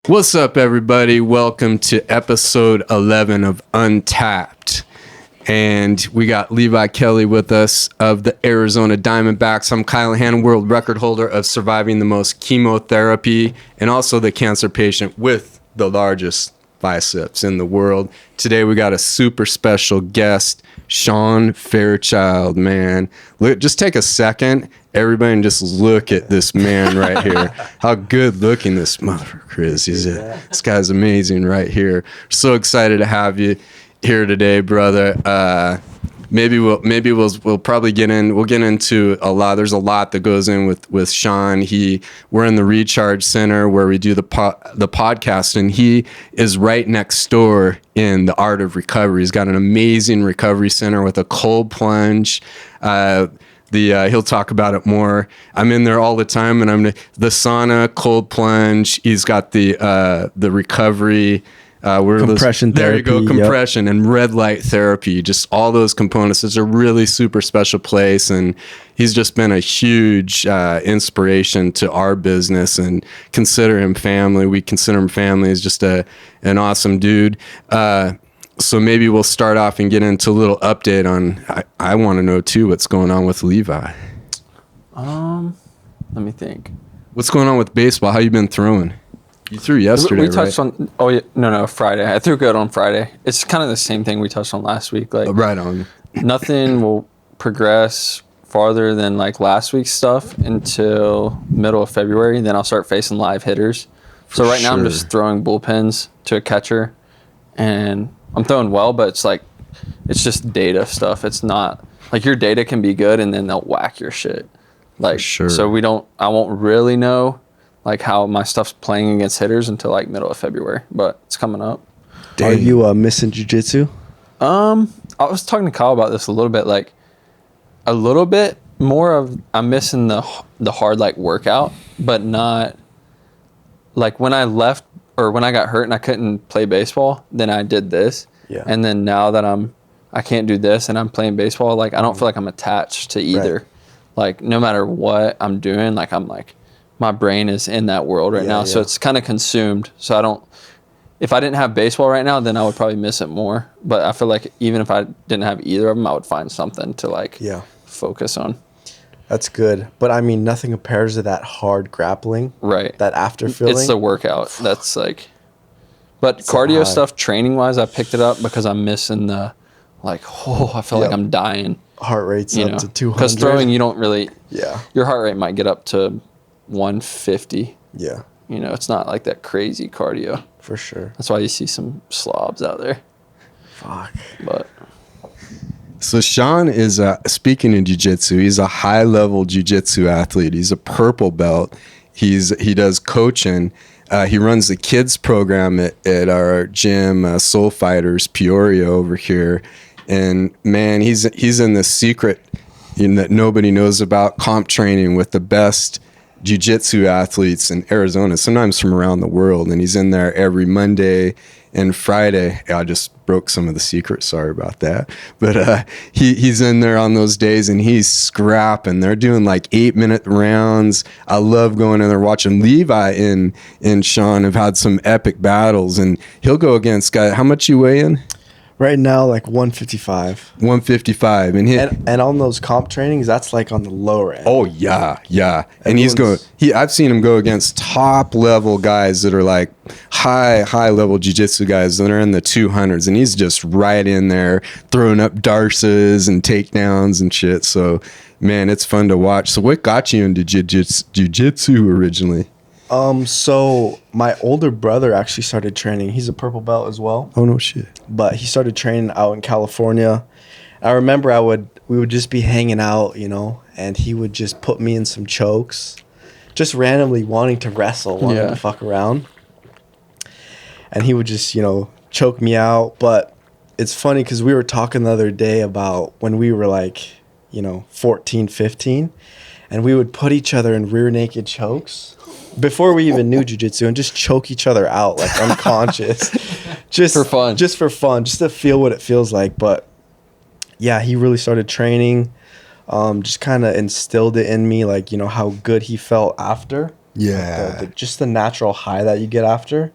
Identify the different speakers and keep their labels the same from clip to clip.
Speaker 1: What's up, everybody? Welcome to episode 11 of Untapped. And we got Levi Kelly with us of the Arizona Diamondbacks. I'm Kyle Han, world record holder of surviving the most chemotherapy and also the cancer patient with the largest biceps in the world. Today we got a super special guest, SHAWN Fairchild, man. Look, just take a second, everybody, and just look at this man right here. How good looking this motherfucker is. This guy's amazing right here. So excited to have you here today, brother. Maybe we'll probably get into a lot. There's a lot that goes in with SHAWN. We're in the Recharge Center where we do the podcast, and he is right next door in the Art of Recovery. He's got an amazing recovery center with a cold plunge. He'll talk about it more. I'm in there all the time, and I'm the sauna, cold plunge. He's got the recovery.
Speaker 2: Compression therapy.
Speaker 1: There you go, compression and red light therapy, just all those components. It's a really super special place, and he's just been a huge inspiration to our business, and consider him family. We consider him family. He's just an awesome dude. So maybe we'll start off and get into a little update on, I want to know too, what's going on with Levi.
Speaker 2: Let me think.
Speaker 1: What's going on with baseball? How you been throwing? You threw yesterday,
Speaker 2: We touched
Speaker 1: right?
Speaker 2: on, oh yeah, no, Friday. I threw good on Friday. It's kind of the same thing we touched on last week. Like,
Speaker 1: Right on.
Speaker 2: nothing will progress farther than like last week's stuff until middle of February. Then I'll start facing live hitters. So right now I'm just throwing bullpens to a catcher, and I'm throwing well, but it's just data stuff. It's not like your data can be good and then they'll whack your shit. Like, so I won't really know like how my stuff's playing against hitters until like middle of February, but it's coming up.
Speaker 1: Dang.
Speaker 3: Are you missing jiu-jitsu?
Speaker 2: I was talking to Kyle about this a little bit, like a little bit more of I'm missing the hard like workout, but not like when I left or when I got hurt and I couldn't play baseball, then I did this.
Speaker 3: Yeah.
Speaker 2: And then now that I can't do this and I'm playing baseball, like I don't feel like I'm attached to either.
Speaker 3: Right.
Speaker 2: Like no matter what I'm doing, like I'm like my brain is in that world right now. So it's kind of consumed. So if I didn't have baseball right now, then I would probably miss it more. But I feel like even if I didn't have either of them, I would find something to like focus on.
Speaker 3: That's good. But I mean, nothing compares to that hard grappling.
Speaker 2: Right.
Speaker 3: That after feeling.
Speaker 2: It's the workout. That's like, but
Speaker 3: it's
Speaker 2: cardio stuff, training wise, I picked it up because I'm missing the, like, I feel like I'm dying.
Speaker 3: Heart rate's up to 200.
Speaker 2: Because throwing, you don't really,
Speaker 3: Yeah.
Speaker 2: your heart rate might get up to 150.
Speaker 3: Yeah.
Speaker 2: You know, it's not like that crazy cardio.
Speaker 3: For sure.
Speaker 2: That's why you see some slobs out there.
Speaker 3: Fuck.
Speaker 2: But
Speaker 1: So SHAWN is, speaking of jiu-jitsu, he's a high-level jiu-jitsu athlete. He's a purple belt. He does coaching. He runs the kids program at our gym, Soul Fighters Peoria over here. And man, he's in the secret that nobody knows about, comp training with the best jiu-jitsu athletes in Arizona, sometimes from around the world. And he's in there every Monday and Friday. I just broke some of the secrets. Sorry about that. But he's in there on those days and he's scrapping. They're doing like 8-minute rounds. I love going in there watching. Levi and SHAWN have had some epic battles, and he'll go against guys. How much you weigh in?
Speaker 3: Right now, like 155.
Speaker 1: 155.
Speaker 3: And on those comp trainings, that's like on the lower end.
Speaker 1: Oh yeah. And I've seen him go against top level guys that are like high level jiu-jitsu guys that are in the 200s, and he's just right in there throwing up darces and takedowns and shit. So man, it's fun to watch. So what got you into jiu-jitsu originally?
Speaker 3: So my older brother actually started training. He's a purple belt as well.
Speaker 1: Oh no shit.
Speaker 3: But he started training out in California. I remember we would just be hanging out, and he would just put me in some chokes, just randomly wanting to wrestle, wanting to fuck around. And he would just, choke me out. But it's funny because we were talking the other day about when we were like, 14, 15, and we would put each other in rear naked chokes before we even knew jiu-jitsu and just choke each other out like unconscious. Just for fun, just to feel what it feels like. But yeah, he really started training, just kind of instilled it in me, like, how good he felt after.
Speaker 1: Yeah.
Speaker 3: Just the natural high that you get after.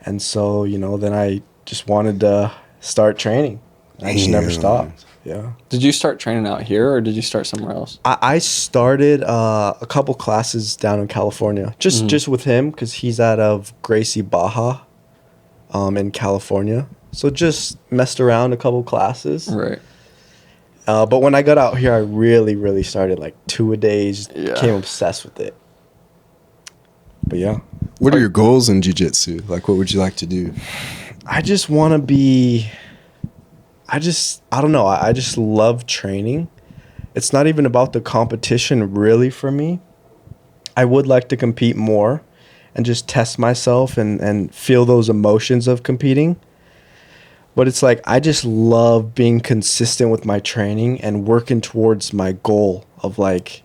Speaker 3: And so, then I just wanted to start training. I just never stopped. Yeah.
Speaker 2: Did you start training out here or did you start somewhere else?
Speaker 3: I started a couple classes down in California, just with him, because he's out of Gracie, Baja, in California. So just messed around a couple classes.
Speaker 2: Right.
Speaker 3: But when I got out here, I really, really started like 2 a day. Just became obsessed with it. But yeah.
Speaker 1: What are your goals in jiu-jitsu? Like, what would you like to do?
Speaker 3: I just want to be... I don't know. I just love training. It's not even about the competition really for me. I would like to compete more and just test myself and feel those emotions of competing. But it's like I just love being consistent with my training and working towards my goal of like,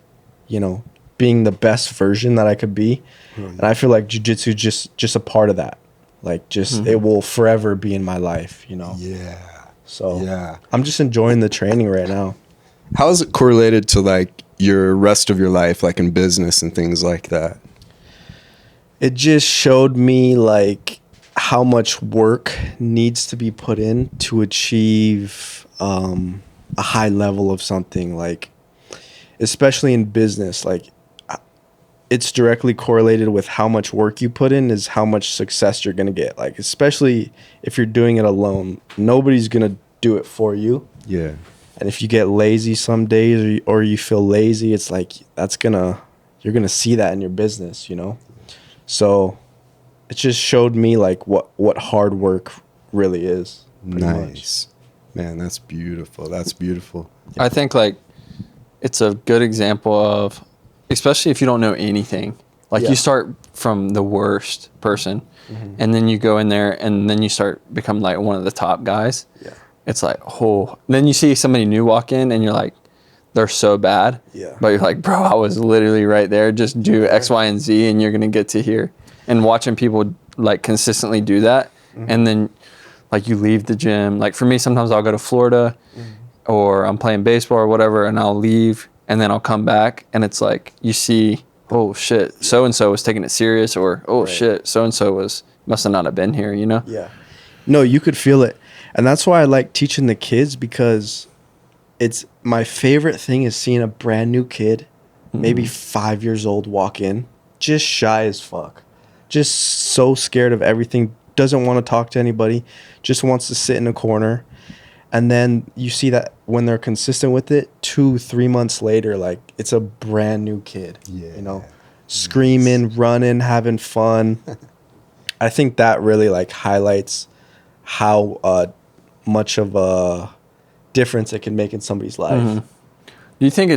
Speaker 3: being the best version that I could be. And I feel like jiu-jitsu just a part of that. Like it will forever be in my life,
Speaker 1: Yeah.
Speaker 3: So I'm just enjoying the training right now.
Speaker 1: How is it correlated to like your rest of your life, like in business and things like that?
Speaker 3: It just showed me like how much work needs to be put in to achieve a high level of something, like especially in business. Like it's directly correlated with how much work you put in is how much success you're going to get. Like, especially if you're doing it alone, nobody's going to do it for you.
Speaker 1: Yeah.
Speaker 3: And if you get lazy some days or you feel lazy, it's like, you're going to see that in your business, So it just showed me like what hard work really is.
Speaker 1: Nice. Man, that's beautiful. That's beautiful.
Speaker 2: I think like it's a good example of, especially if you don't know anything, like you start from the worst person and then you go in there and then you start become like one of the top guys.
Speaker 3: Yeah.
Speaker 2: It's like, then you see somebody new walk in and you're like, they're so bad.
Speaker 3: Yeah.
Speaker 2: But you're like, bro, I was literally right there. Just do X, Y, and Z and you're going to get to here. And watching people like consistently do that. And then like you leave the gym. Like for me, sometimes I'll go to Florida or I'm playing baseball or whatever and I'll leave. And then I'll come back and it's like, you see, oh shit, so-and-so was taking it serious, or, oh shit, so-and-so must have not have been here,
Speaker 3: Yeah. No, you could feel it. And that's why I like teaching the kids, because it's my favorite thing is seeing a brand new kid, maybe 5 years old, walk in, just shy as fuck. Just so scared of everything, doesn't want to talk to anybody, just wants to sit in a corner. And then you see that when they're consistent with it, 2-3 months later, like it's a brand new kid, screaming, running, having fun. I think that really like highlights how much of a difference it can make in somebody's life.
Speaker 2: Do you think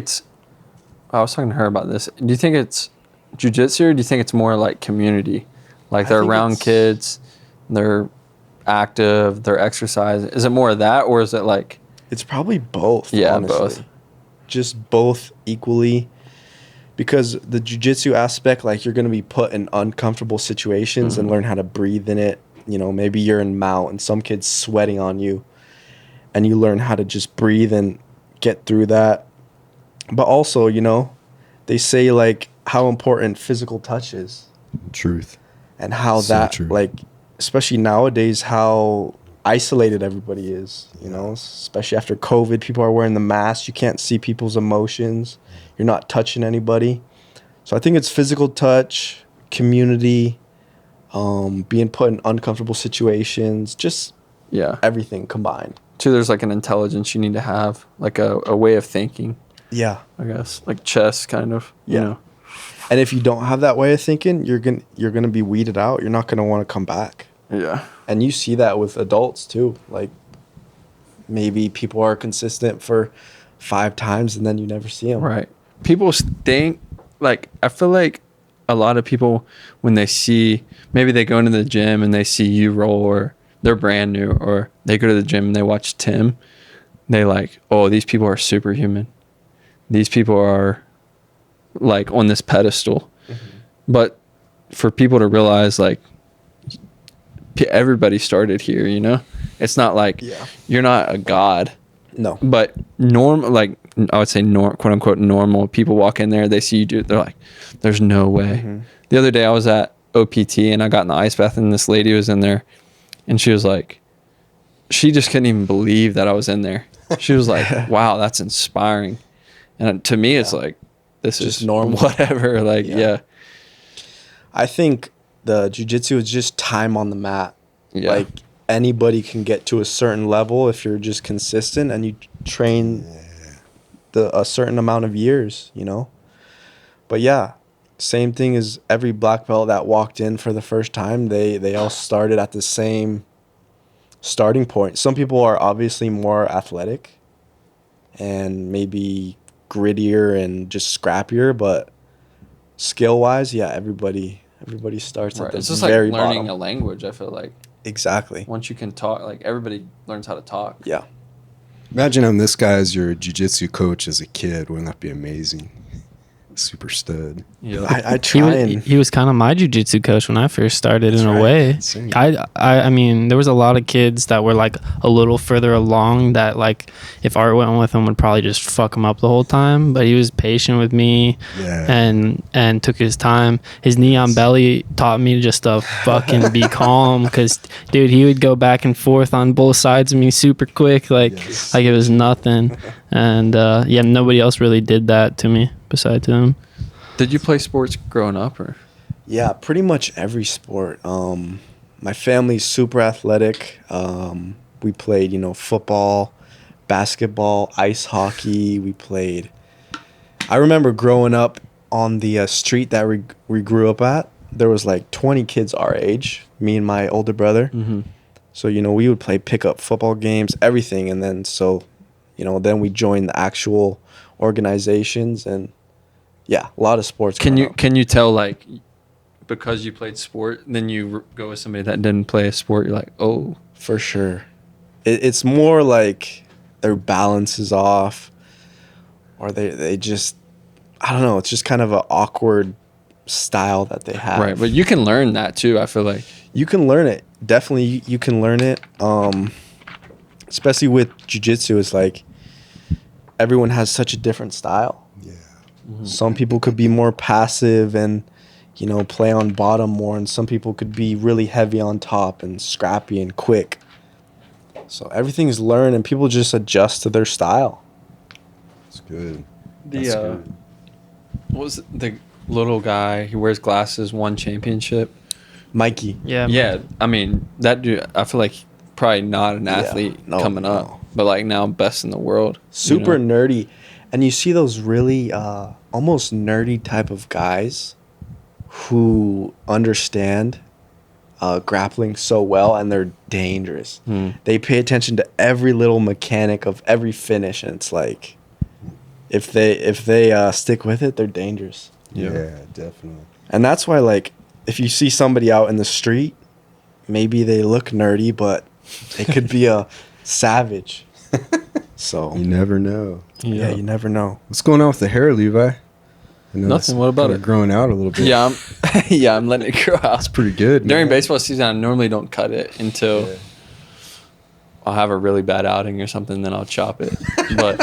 Speaker 2: I was talking to her about this. Do you think it's jiu-jitsu or do you think it's more like community? Like they're around kids, they're active, they're exercising. Is it more of that or is it like...
Speaker 3: It's probably both.
Speaker 2: Yeah,
Speaker 3: honestly.
Speaker 2: both.
Speaker 3: Just both equally. Because the jiu-jitsu aspect, like you're going to be put in uncomfortable situations and learn how to breathe in it. Maybe you're in mount and some kid's sweating on you and you learn how to just breathe and get through that. But also, they say like how important physical touch is.
Speaker 1: Truth.
Speaker 3: And how
Speaker 1: So
Speaker 3: that,
Speaker 1: true.
Speaker 3: like, especially nowadays, how isolated everybody is, especially after COVID, people are wearing the mask. You can't see people's emotions. You're not touching anybody. So I think it's physical touch, community, being put in uncomfortable situations, just everything combined.
Speaker 2: Too, there's like an intelligence you need to have, like a way of thinking.
Speaker 3: Yeah.
Speaker 2: I guess like chess kind of,
Speaker 3: And if you don't have that way of thinking, you're gonna be weeded out. You're not gonna want to come back.
Speaker 2: Yeah.
Speaker 3: And you see that with adults too. Like maybe people are consistent for 5 times and then you never see them.
Speaker 2: Right. People think, like, I feel like a lot of people, when they see, maybe they go into the gym and they see you roll, or they're brand new, or they go to the gym and they watch Tim, they like, oh, these people are superhuman. These people are like on this pedestal. But for people to realize, like, everybody started here, It's not like you're not a god.
Speaker 3: No.
Speaker 2: But like I would say quote unquote normal people walk in there, they see you do it, they're like, there's no way.
Speaker 3: Mm-hmm.
Speaker 2: The other day I was at OPT and I got in the ice bath and this lady was in there and she was like, she just couldn't even believe that I was in there. She was like, wow, that's inspiring. And to me, it's like, this
Speaker 3: just
Speaker 2: is
Speaker 3: normal.
Speaker 2: whatever. Like, yeah.
Speaker 3: I think the jiu-jitsu is just time on the mat.
Speaker 2: Yeah.
Speaker 3: Like anybody can get to a certain level if you're just consistent and you train a certain amount of years, you know? But yeah, same thing as every black belt that walked in for the first time. They all started at the same starting point. Some people are obviously more athletic and maybe grittier and just scrappier, but skill-wise, yeah, everybody starts at the
Speaker 2: It's just
Speaker 3: very
Speaker 2: like learning
Speaker 3: bottom.
Speaker 2: a language, I feel like.
Speaker 3: Exactly.
Speaker 2: Once you can talk, like everybody learns how to talk.
Speaker 3: Yeah.
Speaker 1: Imagine having this guy as your jiu-jitsu coach as a kid. Wouldn't that be amazing? Super stud.
Speaker 2: Yeah.
Speaker 3: I try and
Speaker 4: He was kind of my jiu-jitsu coach when I first started.
Speaker 1: That's
Speaker 4: in a
Speaker 1: right.
Speaker 4: way.
Speaker 1: Insane.
Speaker 4: I mean, there was a lot of kids that were like a little further along that like if Art went with him would probably just fuck him up the whole time, but he was patient with me.
Speaker 1: Yeah.
Speaker 4: and took his time. His knee on belly taught me just to fucking be calm, because dude, he would go back and forth on both sides of me super quick, like it was nothing. And yeah, nobody else really did that to me besides him.
Speaker 2: Did you play sports growing up, or?
Speaker 3: yeah, pretty much every sport. My family's super athletic. We played, football, basketball, ice hockey. I remember growing up on the street that we grew up at. There was like 20 kids our age, me and my older brother.
Speaker 2: Mm-hmm.
Speaker 3: So, we would play pickup football games, everything. And then then we joined the actual organizations, and yeah, a lot of sports.
Speaker 2: Can
Speaker 3: growing
Speaker 2: you
Speaker 3: up.
Speaker 2: can you tell, like, because you played sport, then you go with somebody that didn't play a sport, you're like, oh.
Speaker 3: For sure. It's more like their balance is off, or they just, I don't know, it's just kind of an awkward style that they have.
Speaker 2: Right, but you can learn that too, I feel like.
Speaker 3: You can learn it. Definitely, you can learn it. Especially with jiu-jitsu, it's like everyone has such a different style.
Speaker 1: Yeah.
Speaker 2: Mm-hmm.
Speaker 3: Some people could be more passive and, play on bottom more, and some people could be really heavy on top and scrappy and quick. So everything is learned, and people just adjust to their style.
Speaker 1: That's good.
Speaker 2: That's good. What was it, the little guy, he wears glasses, won championship?
Speaker 3: Mikey.
Speaker 2: Yeah, I mean, that dude, I feel like probably not an athlete
Speaker 3: No,
Speaker 2: coming up,
Speaker 3: no.
Speaker 2: but like now best in the world.
Speaker 3: Super nerdy. And you see those really almost nerdy type of guys who understand grappling so well, and they're dangerous. They pay attention to every little mechanic of every finish, and it's like if they stick with it, they're dangerous.
Speaker 1: Yeah, definitely.
Speaker 3: And that's why, like, if you see somebody out in the street, maybe they look nerdy, but they could be a savage. So
Speaker 1: You never know.
Speaker 3: yeah, you never know.
Speaker 1: What's going on with the hair, Levi? I know
Speaker 2: Nothing.
Speaker 1: it's
Speaker 2: What about
Speaker 1: kinda
Speaker 2: it?
Speaker 1: growing out a little bit.
Speaker 2: Yeah, I'm letting it grow out.
Speaker 1: It's pretty good.
Speaker 2: During
Speaker 1: man.
Speaker 2: baseball season, I normally don't cut it until I'll have a really bad outing or something, then I'll chop it. But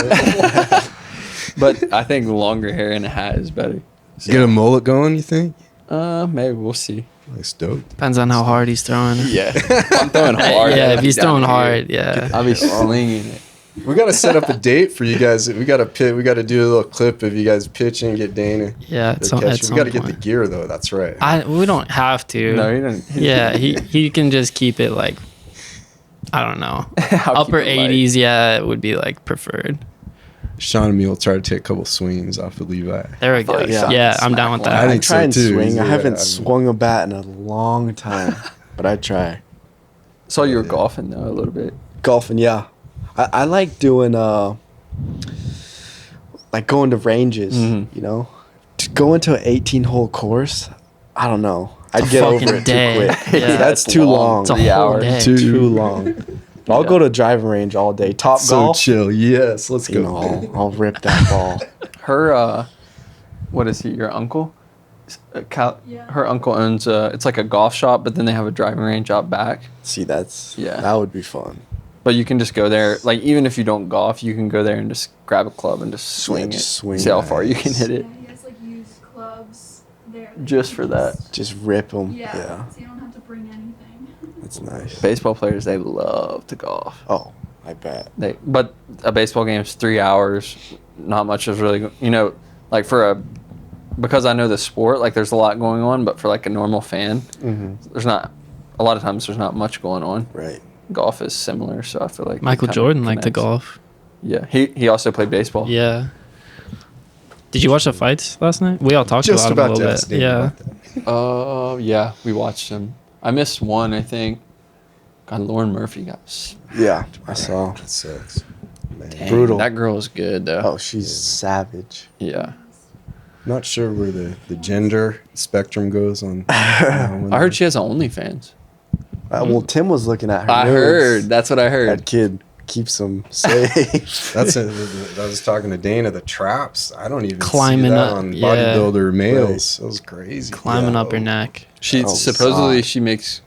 Speaker 2: but I think longer hair in a hat is better. So,
Speaker 1: Get a mullet going, you think?
Speaker 2: maybe we'll see.
Speaker 1: That's dope.
Speaker 4: Depends on how hard he's throwing.
Speaker 2: Yeah, I'm throwing hard.
Speaker 4: Yeah,
Speaker 2: I'll
Speaker 4: if
Speaker 2: be
Speaker 4: he's
Speaker 2: down
Speaker 4: throwing
Speaker 2: here.
Speaker 4: hard, yeah.
Speaker 2: I'll be slinging it.
Speaker 1: We gotta set up a date for you guys. We gotta We gotta do a little clip of you guys pitching, get Dana.
Speaker 4: Yeah,
Speaker 1: to
Speaker 4: at
Speaker 1: catch you.
Speaker 4: some
Speaker 1: We gotta get the
Speaker 4: point.
Speaker 1: gear though. That's right.
Speaker 4: We don't have to.
Speaker 2: No, you don't.
Speaker 4: Yeah, he can just keep it like, I don't know,
Speaker 2: I'll
Speaker 4: upper
Speaker 2: keep it light.
Speaker 4: 80s. Yeah, it would be like preferred.
Speaker 1: Sean and me will try to take a couple swings off of Levi.
Speaker 4: There we go.
Speaker 3: Yeah.
Speaker 4: Yeah, I'm down with
Speaker 2: Smack
Speaker 4: that.
Speaker 1: I
Speaker 3: I
Speaker 1: think
Speaker 3: try
Speaker 1: so
Speaker 3: and
Speaker 1: too.
Speaker 3: swing. I
Speaker 1: Yeah,
Speaker 3: haven't
Speaker 1: I mean-
Speaker 3: swung a bat in a long time, but I try.
Speaker 2: Saw you were golfing though a little bit.
Speaker 3: Golfing, yeah. I like doing like going to ranges.
Speaker 2: Mhm.
Speaker 3: To go into an 18-hole course, I don't know. I'd
Speaker 4: It's a
Speaker 3: get over
Speaker 4: fucking
Speaker 3: it
Speaker 4: day.
Speaker 3: too quick.
Speaker 4: Yeah.
Speaker 3: That's
Speaker 2: It's
Speaker 3: too
Speaker 2: long.
Speaker 3: long.
Speaker 4: It's a
Speaker 2: 3
Speaker 4: whole
Speaker 2: hours.
Speaker 4: day.
Speaker 3: Too long. But I'll go to driving range all day. Top
Speaker 1: So
Speaker 3: golf.
Speaker 1: chill. Yes, let's
Speaker 3: You
Speaker 1: go.
Speaker 3: know, I'll rip that ball.
Speaker 2: Her, what is he? Your uncle? Her uncle owns it's like a golf shop, but then they have a driving range out back.
Speaker 3: See,
Speaker 2: Yeah.
Speaker 3: that would be fun.
Speaker 2: But you can just go there, like even if you don't golf, you can go there and just grab a club and just swing
Speaker 3: just
Speaker 2: it.
Speaker 3: swing
Speaker 2: See how
Speaker 3: it.
Speaker 2: far you can hit it.
Speaker 5: Yeah, he has like used clubs there.
Speaker 2: Just for that.
Speaker 3: Just rip them.
Speaker 5: Yeah.
Speaker 3: Yeah.
Speaker 5: So you don't have to bring anything.
Speaker 3: That's nice.
Speaker 2: Baseball players, they love to golf.
Speaker 3: Oh, I bet.
Speaker 2: But a baseball game is 3 hours. Not much is really, like because I know the sport, like there's a lot going on, but for like a normal fan, there's not, a lot of times there's not much going on.
Speaker 3: Right.
Speaker 2: Golf is similar, so I feel like
Speaker 4: Michael Jordan liked to golf.
Speaker 2: Yeah, he also played baseball.
Speaker 4: Yeah. Did you watch the fights last night? We all talked
Speaker 1: Just
Speaker 4: about
Speaker 1: about
Speaker 4: them a
Speaker 1: to
Speaker 4: little
Speaker 1: ask
Speaker 4: bit.
Speaker 1: Dave
Speaker 4: Yeah.
Speaker 1: about that.
Speaker 2: Yeah, we watched them. I missed one, I think. God, Lauren Murphy got
Speaker 3: Yeah, I saw.
Speaker 1: That sucks. Man.
Speaker 2: dang,
Speaker 3: Brutal.
Speaker 2: That girl is good though.
Speaker 3: Oh, she's savage.
Speaker 2: Yeah.
Speaker 1: Not sure where the gender spectrum goes on.
Speaker 2: I heard she has an OnlyFans.
Speaker 3: Well, Tim was looking at her.
Speaker 2: I
Speaker 3: nudes.
Speaker 2: heard. That's what I heard.
Speaker 3: That kid keeps them safe.
Speaker 1: That's it. I was talking to Dana. The traps. I don't even
Speaker 4: Climbing
Speaker 1: see that
Speaker 4: up,
Speaker 1: on
Speaker 4: yeah.
Speaker 1: bodybuilder males. That was crazy.
Speaker 4: Climbing up her neck.
Speaker 2: She
Speaker 3: Oh,
Speaker 2: supposedly
Speaker 3: God.
Speaker 2: she makes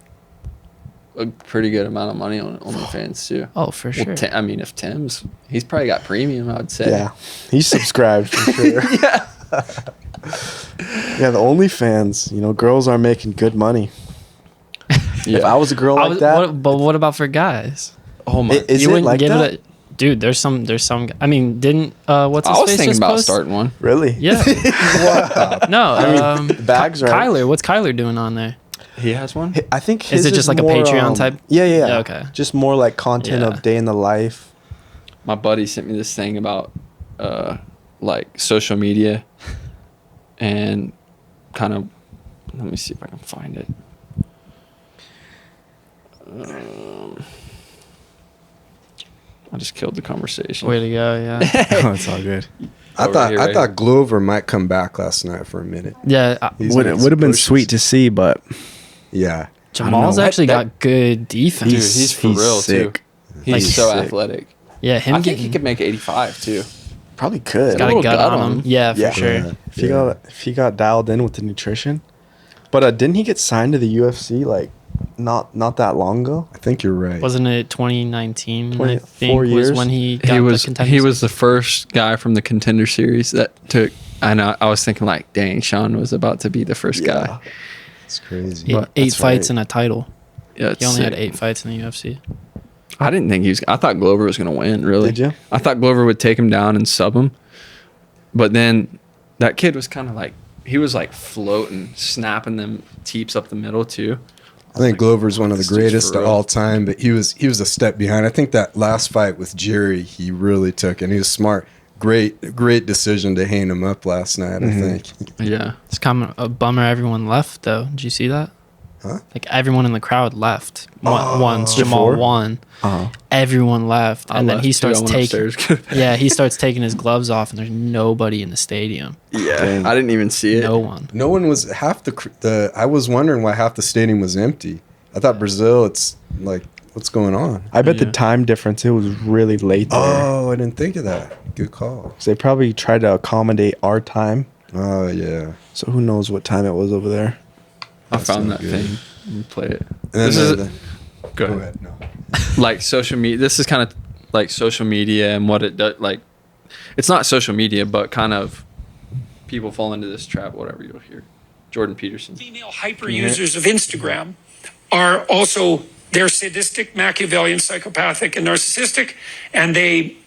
Speaker 2: a pretty good amount of money on OnlyFans too.
Speaker 4: Oh, for sure.
Speaker 2: Well, if Tim's, he's probably got premium. I would say.
Speaker 3: Yeah, he's subscribed for sure.
Speaker 2: Yeah.
Speaker 3: Yeah, the OnlyFans. Girls are making good money.
Speaker 2: Yeah.
Speaker 3: If I was a girl like that,
Speaker 4: But what about for guys?
Speaker 2: Oh my!
Speaker 3: Is it like that?
Speaker 4: Dude, there's some. I mean, didn't what's his
Speaker 2: I was
Speaker 4: face
Speaker 2: thinking
Speaker 4: just
Speaker 2: about
Speaker 4: post?
Speaker 2: starting one.
Speaker 3: Really?
Speaker 4: Yeah. No.
Speaker 3: The bags, right?
Speaker 4: Kyler, what's Kyler doing on there?
Speaker 2: He has one.
Speaker 3: I think
Speaker 4: Is
Speaker 3: his
Speaker 4: it just like a
Speaker 3: more,
Speaker 4: Patreon type?
Speaker 3: Yeah.
Speaker 4: Yeah, okay.
Speaker 3: Just more like content
Speaker 4: Yeah.
Speaker 3: of day in the life.
Speaker 2: My buddy sent me this thing about like social media and kind of. Let me see if I can find it. I just killed the conversation.
Speaker 4: Way to go, yeah.
Speaker 3: Oh, it's all good.
Speaker 1: I
Speaker 2: Over
Speaker 1: thought
Speaker 2: here,
Speaker 1: I
Speaker 2: right?
Speaker 1: thought Glover might come back last night for a minute.
Speaker 4: Yeah,
Speaker 1: He's
Speaker 3: Would
Speaker 1: on
Speaker 3: have been
Speaker 1: pushes.
Speaker 3: sweet to see, but
Speaker 1: Yeah.
Speaker 4: Jamal's
Speaker 3: know.
Speaker 4: actually
Speaker 2: That-
Speaker 4: got good defense.
Speaker 2: Dude, he's for real
Speaker 3: sick.
Speaker 2: too. He's
Speaker 3: Like,
Speaker 2: so
Speaker 3: sick.
Speaker 2: athletic.
Speaker 4: yeah, him
Speaker 2: I think
Speaker 4: getting
Speaker 2: he could make 85 too.
Speaker 3: probably could.
Speaker 4: got
Speaker 2: a
Speaker 4: a
Speaker 2: little
Speaker 4: gut
Speaker 2: gut
Speaker 4: on
Speaker 2: on
Speaker 4: him.
Speaker 2: him.
Speaker 4: Yeah, for
Speaker 3: Yeah.
Speaker 4: sure.
Speaker 1: Yeah.
Speaker 3: If he got dialed in with the nutrition, but didn't he get signed to the UFC like not that long ago?
Speaker 1: I think you're right.
Speaker 4: Wasn't it 2019?
Speaker 3: 20
Speaker 4: I think
Speaker 3: 4
Speaker 4: was
Speaker 3: years?
Speaker 4: when he got
Speaker 2: He
Speaker 4: the
Speaker 2: was
Speaker 4: Contender
Speaker 2: he was the first guy from the Contender Series that took. I know. I was thinking like, dang, Sean was about to be the first guy.
Speaker 1: It's crazy.
Speaker 4: Series. Eight
Speaker 3: That's
Speaker 4: fights
Speaker 3: right.
Speaker 4: and a title.
Speaker 2: Yeah,
Speaker 4: He
Speaker 2: it's
Speaker 4: only had
Speaker 2: sick.
Speaker 4: 8 fights in the UFC.
Speaker 2: I didn't think he was. I thought Glover was going to win. Really?
Speaker 3: Did you?
Speaker 2: I thought Glover would take him down and sub him, but then that kid was kind of like he was like floating, snapping them teeps up the middle too.
Speaker 1: I think Glover's one of the
Speaker 2: This dude's
Speaker 1: greatest
Speaker 2: for
Speaker 1: of
Speaker 2: real.
Speaker 1: all time, but he was a step behind. I think that last fight with Jerry, he really took, and he was smart. Great decision to hang him up last night. I think.
Speaker 2: Yeah.
Speaker 4: It's kind of a bummer everyone left, though. Did you see that?
Speaker 1: Huh?
Speaker 4: Like, everyone in the crowd left. Once
Speaker 3: Before?
Speaker 4: Jamal won,
Speaker 3: Uh-huh.
Speaker 4: everyone left. And then he starts taking...
Speaker 2: Yeah.
Speaker 4: Yeah, he starts taking his gloves off, and there's nobody in the stadium.
Speaker 3: Dang.
Speaker 2: I didn't even see it.
Speaker 4: No one.
Speaker 1: No one was half the. I was wondering why half the stadium was empty. I thought Brazil. It's like, what's going on?
Speaker 3: I bet
Speaker 2: Yeah.
Speaker 3: the time difference. It was really late there.
Speaker 1: Oh, I didn't think of that. Good call.
Speaker 3: 'Cause they probably tried to accommodate our time.
Speaker 1: Oh yeah.
Speaker 3: So who knows what time it was over there?
Speaker 2: I found
Speaker 1: not
Speaker 2: that
Speaker 1: good.
Speaker 2: thing. Let me play it.
Speaker 1: And then
Speaker 2: This is
Speaker 1: go ahead. No.
Speaker 2: like social media. This is kind of like social media and what it does. Like, it's not social media, but kind of people fall into this trap. Whatever you'll hear. Jordan Peterson.
Speaker 6: Female hyper users of Instagram are also, they're sadistic, Machiavellian, psychopathic, and narcissistic, and they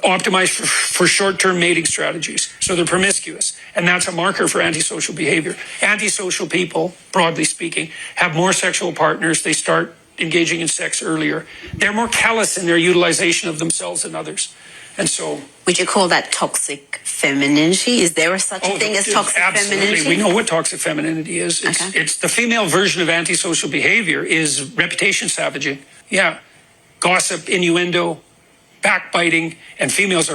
Speaker 6: optimize for short-term mating strategies. So they're promiscuous, and that's a marker for antisocial behavior. Antisocial people, broadly speaking, have more sexual partners. They start engaging in sex earlier. They're more callous in their utilization of themselves and others. And so...
Speaker 7: Would you call that toxic femininity? Is there such a thing as toxic
Speaker 6: absolutely.
Speaker 7: femininity?
Speaker 6: We know what toxic femininity is. It's the female version of antisocial behavior is reputation savaging. Yeah. Gossip, innuendo, backbiting, and females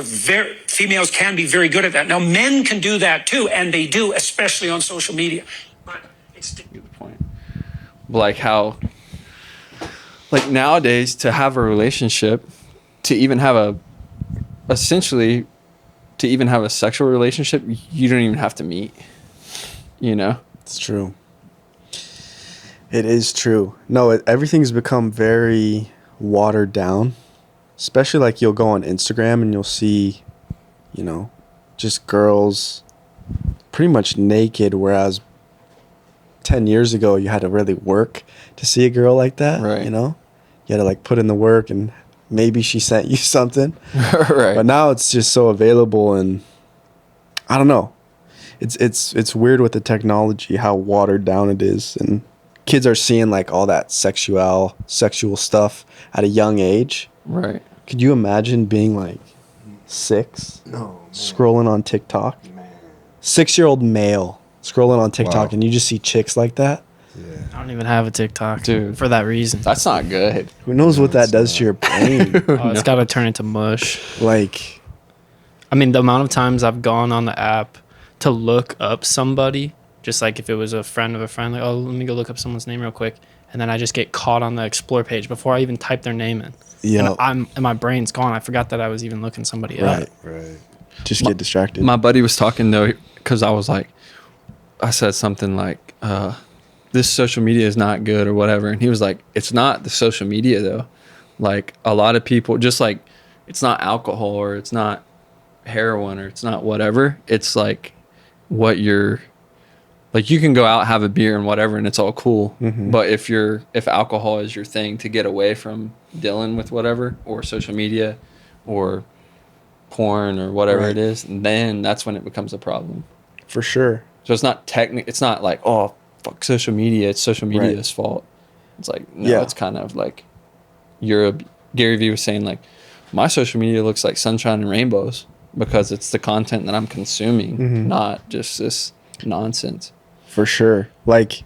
Speaker 6: can be very good at that. Now men can do that too, and they do, especially on social media. But it's
Speaker 2: Good point. Like how, like nowadays, to have a relationship, to even have a sexual relationship, you don't even have to meet. You know?
Speaker 3: It's true. It is true. No, everything's become very watered down. especially like you'll go on Instagram and you'll see, you know, just girls pretty much naked, whereas 10 years ago you had to really work to see a girl like that.
Speaker 2: Right.
Speaker 3: You know, you had to like put in the work, and maybe she sent you something.
Speaker 2: Right.
Speaker 3: But now it's just so available, and I don't know. It's weird with the technology how watered down it is, and kids are seeing like all that sexual stuff at a young age.
Speaker 2: Right.
Speaker 3: Could you imagine being like 6, scrolling on TikTok? 6-year-old male scrolling on TikTok, and you just see chicks like that.
Speaker 4: I don't even have a TikTok,
Speaker 2: Dude.
Speaker 4: for that reason.
Speaker 2: That's not good.
Speaker 3: Who knows what that does to your brain?
Speaker 4: Oh, it's got to turn into mush.
Speaker 3: Like,
Speaker 4: I mean, the amount of times I've gone on the app to look up somebody, just like if it was a friend of a friend, like, oh, let me go look up someone's name real quick. And then I just get caught on the explore page before I even type their name in.
Speaker 3: yeah,
Speaker 4: And my brain's gone. I forgot that I was even looking somebody up.
Speaker 3: right. Just get distracted.
Speaker 2: My buddy was talking though, because I said something like, this social media is not good or whatever. And he was like, it's not the social media though. Like a lot of people, just like, it's not alcohol or it's not heroin or it's not whatever. It's like what you're, like you can go out, have a beer and whatever, and it's all cool.
Speaker 3: Mm-hmm.
Speaker 2: But if alcohol is your thing to get away from dealing with whatever, or social media or porn or whatever
Speaker 3: Right.
Speaker 2: it is, then that's when it becomes a problem.
Speaker 3: For sure.
Speaker 2: So it's not it's not like, oh, fuck social media. It's social media's fault. It's like, no,
Speaker 3: Yeah.
Speaker 2: it's kind of like Gary Vee was saying, like, my social media looks like sunshine and rainbows because it's the content that I'm consuming,
Speaker 3: Mm-hmm.
Speaker 2: not just this nonsense.
Speaker 3: For sure. Like,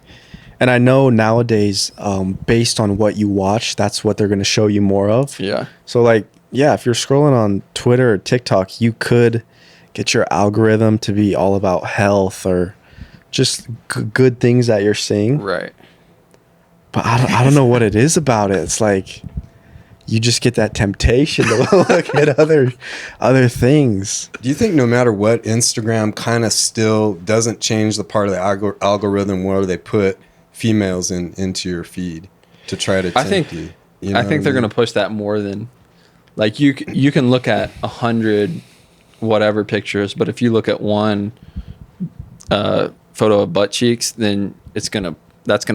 Speaker 3: and I know nowadays, based on what you watch, that's what they're going to show you more of.
Speaker 2: Yeah.
Speaker 3: So, like, yeah, if you're scrolling on Twitter or TikTok, you could get your algorithm to be all about health or just good things that you're seeing.
Speaker 2: Right.
Speaker 3: But I don't know what it is about it. It's like you just get that temptation to look at other things.
Speaker 1: Do you think no matter what, Instagram kind of still doesn't change the part of the algorithm where they put females into your feed to try to tempt
Speaker 2: I think
Speaker 1: you?
Speaker 2: I think they're going to push that more than, like, you can look at 100 whatever pictures, but if you look at one photo of butt cheeks, then that's gonna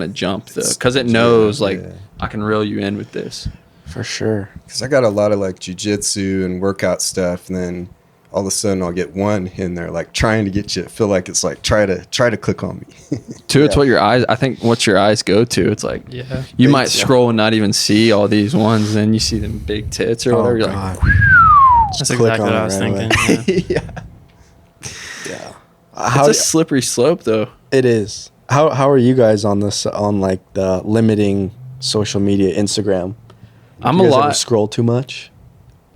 Speaker 2: jump though, because it knows I can reel you in with this.
Speaker 3: For sure.
Speaker 1: Because I got a lot of like jiu-jitsu and workout stuff, and then all of a sudden I'll get one in there like trying to get you to feel like it's like try to click on me.
Speaker 2: Two, it's what your eyes. I think what your eyes go to. It's like
Speaker 4: Yeah.
Speaker 2: you might scroll and not even see all these ones, and then you see them big tits or whatever. You're like,
Speaker 4: That's
Speaker 3: Click
Speaker 4: exactly
Speaker 3: on
Speaker 4: what
Speaker 3: it
Speaker 4: I was
Speaker 3: right away.
Speaker 4: thinking. Yeah.
Speaker 3: Yeah.
Speaker 2: it's a slippery slope though.
Speaker 3: It is. How are you guys on this, on like the limiting social media, Instagram?
Speaker 2: I'm
Speaker 3: You
Speaker 2: a
Speaker 3: guys ever
Speaker 2: lot.
Speaker 3: scroll too much?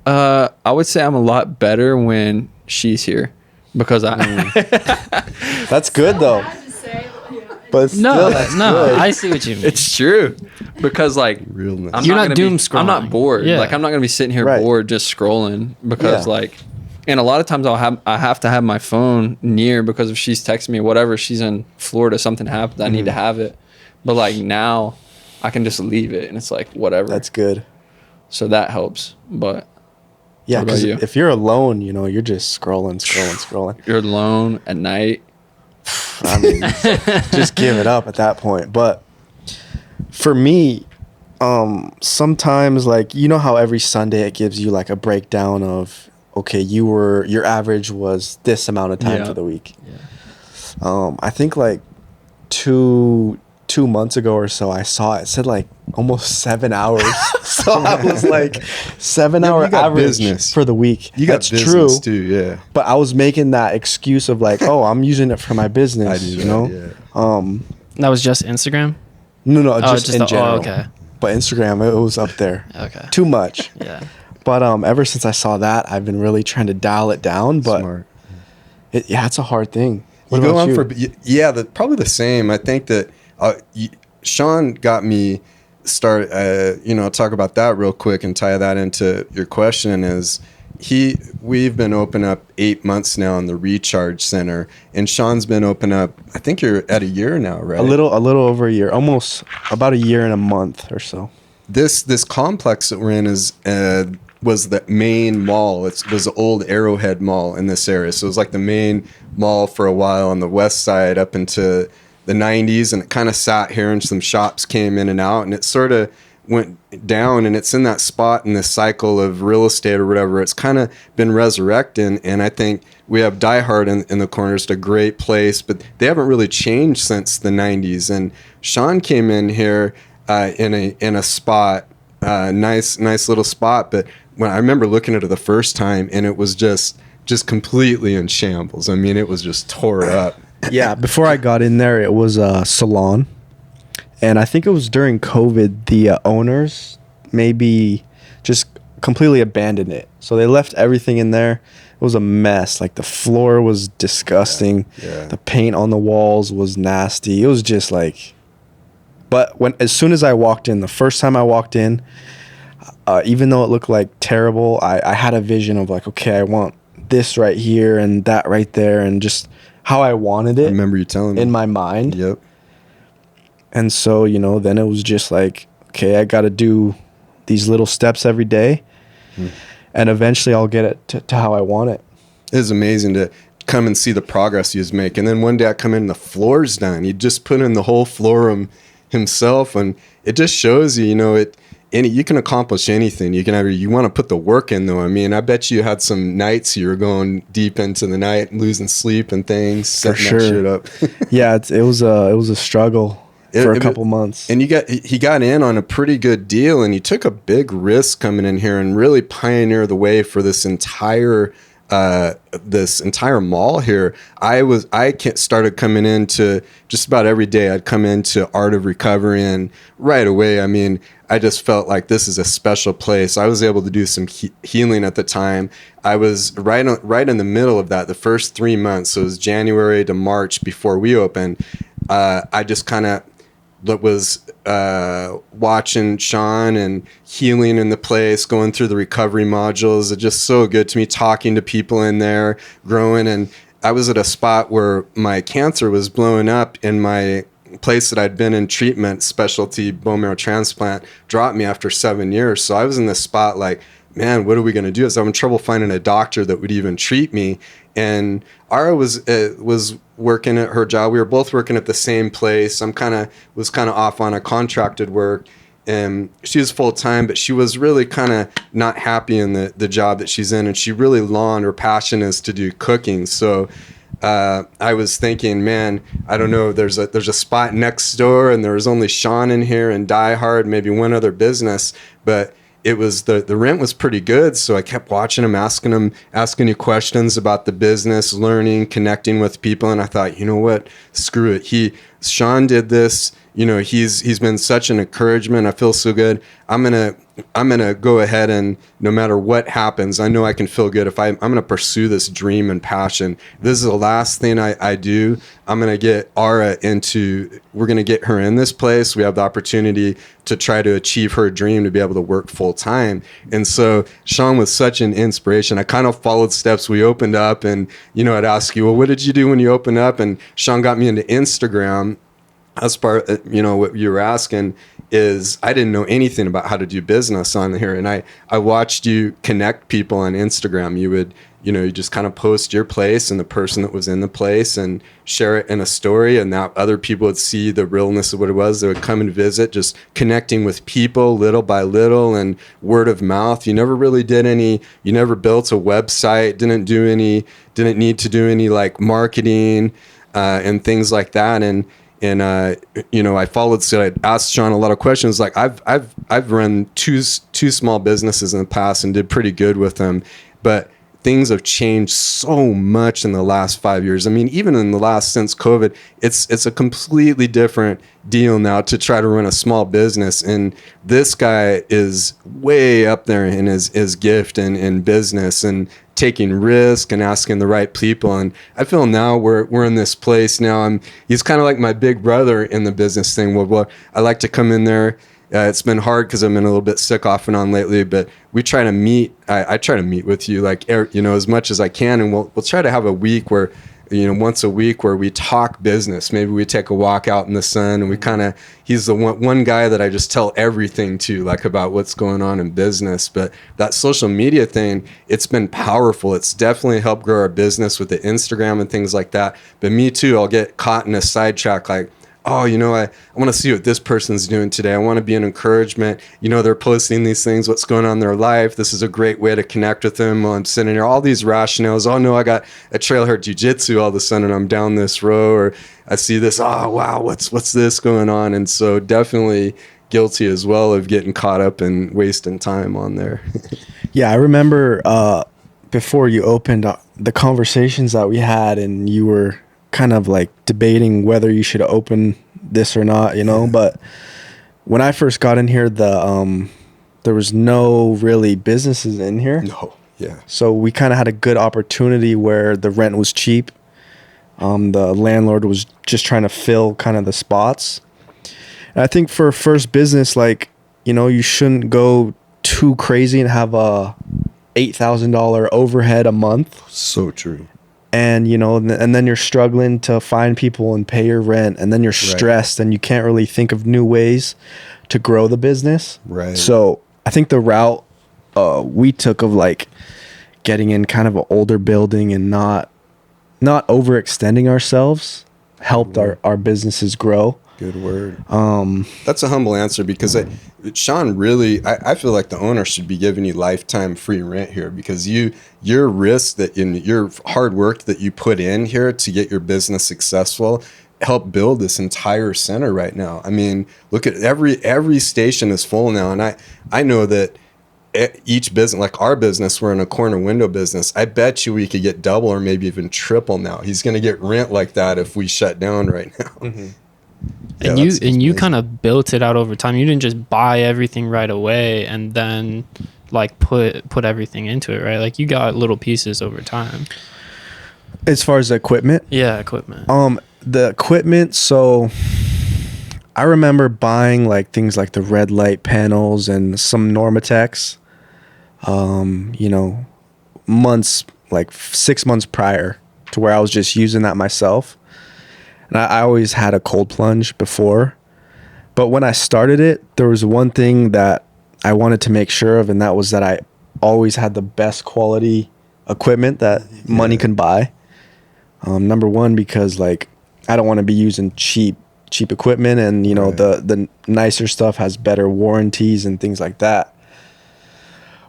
Speaker 2: I would say I'm a lot better when she's here, because
Speaker 3: That's good though.
Speaker 5: Bad to say, but yeah.
Speaker 3: But still,
Speaker 4: No,
Speaker 3: that's
Speaker 4: no,
Speaker 3: good.
Speaker 4: I see what you mean.
Speaker 2: it's true, because like
Speaker 1: Realness.
Speaker 2: I'm
Speaker 4: You're not
Speaker 2: gonna
Speaker 4: doom
Speaker 2: be, I'm not
Speaker 4: scrolling.
Speaker 2: bored.
Speaker 4: Yeah.
Speaker 2: Like I'm not gonna be sitting here
Speaker 3: Right.
Speaker 2: bored just scrolling, because
Speaker 3: Yeah.
Speaker 2: like, and a lot of times I have to have my phone near, because if she's texting me, whatever, she's in Florida, something happens, I need to have it. But like now, I can just leave it, and it's like whatever.
Speaker 3: That's good.
Speaker 2: So that helps. But
Speaker 3: Yeah,
Speaker 2: What about
Speaker 3: because
Speaker 2: you?
Speaker 3: if you're alone, you know, you're just scrolling.
Speaker 2: you're alone at night.
Speaker 3: I mean, just give it up at that point. But for me, sometimes, like, you know how every Sunday it gives you like a breakdown of, okay, your average was this amount of time
Speaker 2: Yeah.
Speaker 3: for the week. I think like two months ago or so, I saw it said like almost 7 hours. So I was like, 7-hour
Speaker 1: you got
Speaker 3: average
Speaker 1: business.
Speaker 3: for the week.
Speaker 1: You got
Speaker 3: That's
Speaker 1: business
Speaker 3: true.
Speaker 1: too, yeah.
Speaker 3: But I was making that excuse of like, oh, I'm using it for my business.
Speaker 1: I do
Speaker 3: you
Speaker 1: that,
Speaker 3: know?
Speaker 1: yeah.
Speaker 4: That was just Instagram?
Speaker 3: No, just in general.
Speaker 4: okay.
Speaker 3: But Instagram, it was up there.
Speaker 4: Okay.
Speaker 3: Too much.
Speaker 4: Yeah.
Speaker 3: But ever since I saw that, I've been really trying to dial it down. But
Speaker 1: Smart.
Speaker 3: it's a hard thing. What
Speaker 1: You go
Speaker 3: about
Speaker 1: on
Speaker 3: you?
Speaker 1: for probably the same. I think that Sean got me start. Talk about that real quick and tie that into your question. We've been open up 8 months now in the Recharge Center, and Sean's been open up. I think you're at a year now, right?
Speaker 3: a little over a year, almost about a year and a month or so.
Speaker 1: This complex that we're in is was the main mall. It was the old Arrowhead Mall in this area. So it was like the main mall for a while on the west side up into the 90s, and it kind of sat here and some shops came in and out, and it sort of went down, and it's in that spot in this cycle of real estate or whatever. It's kind of been resurrected, and I think we have Die Hard in the corner. It's a great place, but they haven't really changed since the 90s. And Sean came in here in a spot, nice little spot, but when I remember looking at it the first time, and it was just completely in shambles. I mean, it was just tore up.
Speaker 3: Yeah, before I got in there, it was a salon. And I think it was during COVID, the owners maybe just completely abandoned it. So they left everything in there. It was a mess. Like, the floor was disgusting.
Speaker 1: Yeah.
Speaker 3: The paint on the walls was nasty. It was just like... But as soon as I walked in, the first time I walked in, even though it looked like terrible, I had a vision of like, okay, I want this right here and that right there, and just how I wanted it.
Speaker 1: I remember you telling me.
Speaker 3: In my mind.
Speaker 1: Yep.
Speaker 3: And so, then it was just like, okay, I got to do these little steps every day, and eventually I'll get it to how I want it.
Speaker 1: It was amazing to come and see the progress he was making. And then one day I come in and the floor's done. He just put in the whole floor himself, and it just shows you, you can accomplish anything. You want to put the work in, though. I mean, I bet you had some nights you were going deep into the night, losing sleep and things, setting that shit up.
Speaker 3: Yeah, it was a struggle for a couple months.
Speaker 1: And he got in on a pretty good deal, and he took a big risk coming in here and really pioneer the way for this entire mall here. I started coming into just about every day. I'd come into Art of Recovery, and right away, I mean, I just felt like this is a special place. I was able to do some healing at the time. I was right in the middle of that, the first 3 months. So it was January to March before we opened. I just kind of was watching Sean and healing in the place, going through the recovery modules. It's just so good to me, talking to people in there, growing. And I was at a spot where my cancer was blowing up, in my place that I'd been in treatment, specialty bone marrow transplant, dropped me after 7 years. So I was in this spot like, man, what are we going to do? I was having trouble finding a doctor that would even treat me. And Ara was working at her job. We were both working at the same place. Was kind of off on a contracted work, and she was full time, but she was really kind of not happy in the job that she's in. And she really longed, her passion is to do cooking. So I was thinking, man, I don't know. There's a spot next door, and there was only Sean in here and Die Hard, maybe one other business, but it was the rent was pretty good. So I kept watching him, asking you questions about the business, learning, connecting with people. And I thought, you know what, screw it. Sean did this, he's been such an encouragement. I feel so good. I'm gonna go ahead, and no matter what happens, I know I can feel good if I'm gonna pursue this dream and passion. This is the last thing I do. I'm gonna get Ara we're gonna get her in this place. We have the opportunity to try to achieve her dream, to be able to work full time. And so Sean was such an inspiration. I kind of followed steps. We opened up, and I'd ask you, well, what did you do when you opened up? And Sean got me into Instagram. As part, what you were asking is, I didn't know anything about how to do business on here, and I watched you connect people on Instagram. You would, you just kind of post your place and the person that was in the place and share it in a story, and that other people would see the realness of what it was. They would come and visit, just connecting with people little by little, and word of mouth. You never really did you never built a website, didn't need to do any like marketing and things like that. And I followed. So I asked Sean a lot of questions. Like I've run two small businesses in the past and did pretty good with them, but things have changed so much in the last 5 years. I mean, even in the last, since COVID, it's a completely different deal now to try to run a small business. And this guy is way up there in his gift and in business and taking risk and asking the right people. And I feel now we're in this place now. He's kind of like my big brother in the business thing. Well, I like to come in there. It's been hard because I've been a little bit sick off and on lately, but we try to meet. I try to meet with you, like, as much as I can, and we'll try to have a week where once a week where we talk business. Maybe we take a walk out in the sun, and we kind of, he's the one guy that I just tell everything to, like about what's going on in business. But that social media thing, it's been powerful. It's definitely helped grow our business with the Instagram and things like that. But me too, I'll get caught in a sidetrack, like, oh, I want to see what this person's doing today. I want to be an encouragement. They're posting these things, what's going on in their life. This is a great way to connect with them while I'm sitting here. All these rationales. Oh, no, I got a trailhead jiu-jitsu all of a sudden. I'm down this row, or I see this. Oh, wow, what's this going on? And so definitely guilty as well of getting caught up and wasting time on there.
Speaker 3: Yeah, I remember before you opened the conversations that we had, and you were kind of like debating whether you should open this or not, but when I first got in here, there was no really businesses in here.
Speaker 1: No. Yeah.
Speaker 3: So we kind of had a good opportunity where the rent was cheap. The landlord was just trying to fill kind of the spots. And I think for a first business, like, you shouldn't go too crazy and have a $8,000 overhead a month.
Speaker 1: So true.
Speaker 3: And and then you're struggling to find people and pay your rent, and then you're stressed, and you can't really think of new ways to grow the business.
Speaker 1: Right.
Speaker 3: So I think the route we took of like getting in kind of an older building and not overextending ourselves helped our businesses grow.
Speaker 1: Good word. That's a humble answer, because SHAWN really, I feel like the owner should be giving you lifetime free rent here, because your risk that in your hard work that you put in here to get your business successful help build this entire center right now. I mean, look at every station is full now, and I know that each business, like our business, we're in a corner window business. I bet you we could get double or maybe even triple now. He's going to get rent like that if we shut down right now.
Speaker 3: Mm-hmm.
Speaker 4: And you kind of built it out over time. You didn't just buy everything right away and then like put everything into it, right? Like you got little pieces over time.
Speaker 3: As far as the equipment?
Speaker 4: Yeah, equipment.
Speaker 3: The equipment, so I remember buying like things like the red light panels and some Normatex, months, like 6 months prior to where I was just using that myself. And I always had a cold plunge before. But when I started it, there was one thing that I wanted to make sure of, and that was that I always had the best quality equipment that money can buy. Number one, because like I don't want to be using cheap equipment, and the nicer stuff has better warranties and things like that.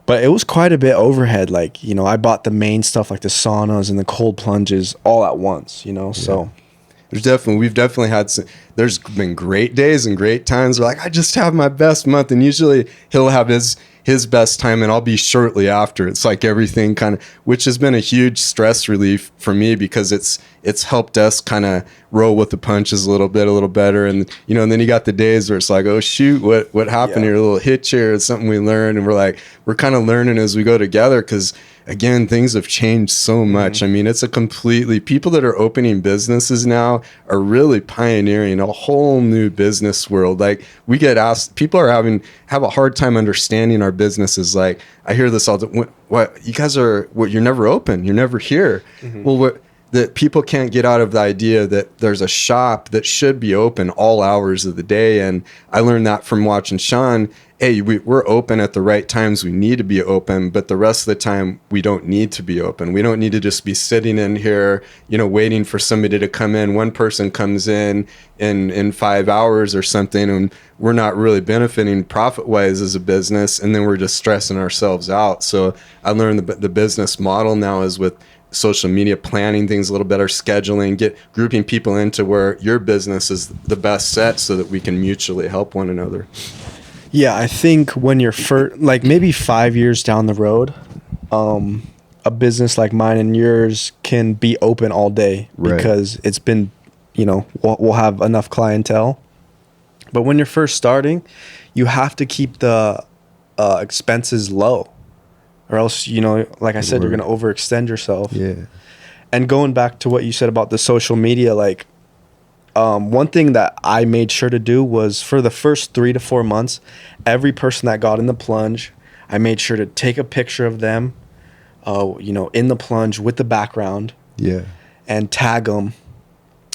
Speaker 3: But it was quite a bit overhead. Like, I bought the main stuff like the saunas and the cold plunges all at once, so.
Speaker 1: We've definitely had there's been great days and great times where like I just have my best month, and usually he'll have his best time and I'll be shortly after. It's like everything kind of, which has been a huge stress relief for me, because it's helped us kind of roll with the punches a little better. And and then you got the days where it's like, oh shoot, what happened here? A little hitch here, it's something we learned, and we're kind of learning as we go together, because again, things have changed so much. Mm-hmm. I mean, it's people that are opening businesses now are really pioneering a whole new business world. Like we get asked, people have a hard time understanding our businesses. Like I hear this all the time, what you guys are, you're never open, you're never here. Mm-hmm. Well, that people can't get out of the idea that there's a shop that should be open all hours of the day. And I learned that from watching SHAWN. Hey, we're open at the right times we need to be open, but the rest of the time we don't need to be open. We don't need to just be sitting in here, waiting for somebody to come in. One person comes in 5 hours or something, and we're not really benefiting profit-wise as a business, and then we're just stressing ourselves out. So I learned the business model now is with social media, planning things a little better, scheduling, grouping people into where your business is the best set so that we can mutually help one another.
Speaker 3: Yeah, I think when you're like maybe 5 years down the road, a business like mine and yours can be open all day, right? Because it's been, we'll have enough clientele. But when you're first starting, you have to keep the expenses low, or else, like I said, you're going to overextend yourself.
Speaker 1: Yeah.
Speaker 3: And going back to what you said about the social media, like, one thing that I made sure to do was for the first 3 to 4 months, every person that got in the plunge, I made sure to take a picture of them, in the plunge with the background.
Speaker 1: Yeah.
Speaker 3: and tag them,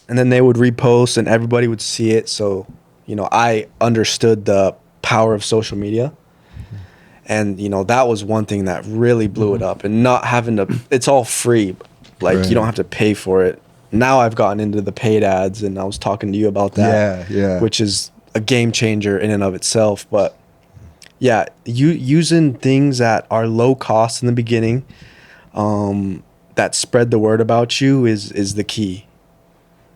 Speaker 3: and then they would repost and everybody would see it. So, I understood the power of social media. And, that was one thing that really blew it up, and not having to, it's all free. Like,
Speaker 1: Right.
Speaker 3: you don't have to pay for it. Now I've gotten into the paid ads, and I was talking to you about that.
Speaker 1: Yeah.
Speaker 3: Which is a game changer in and of itself. But yeah, using things that are low cost in the beginning, that spread the word about you is the key.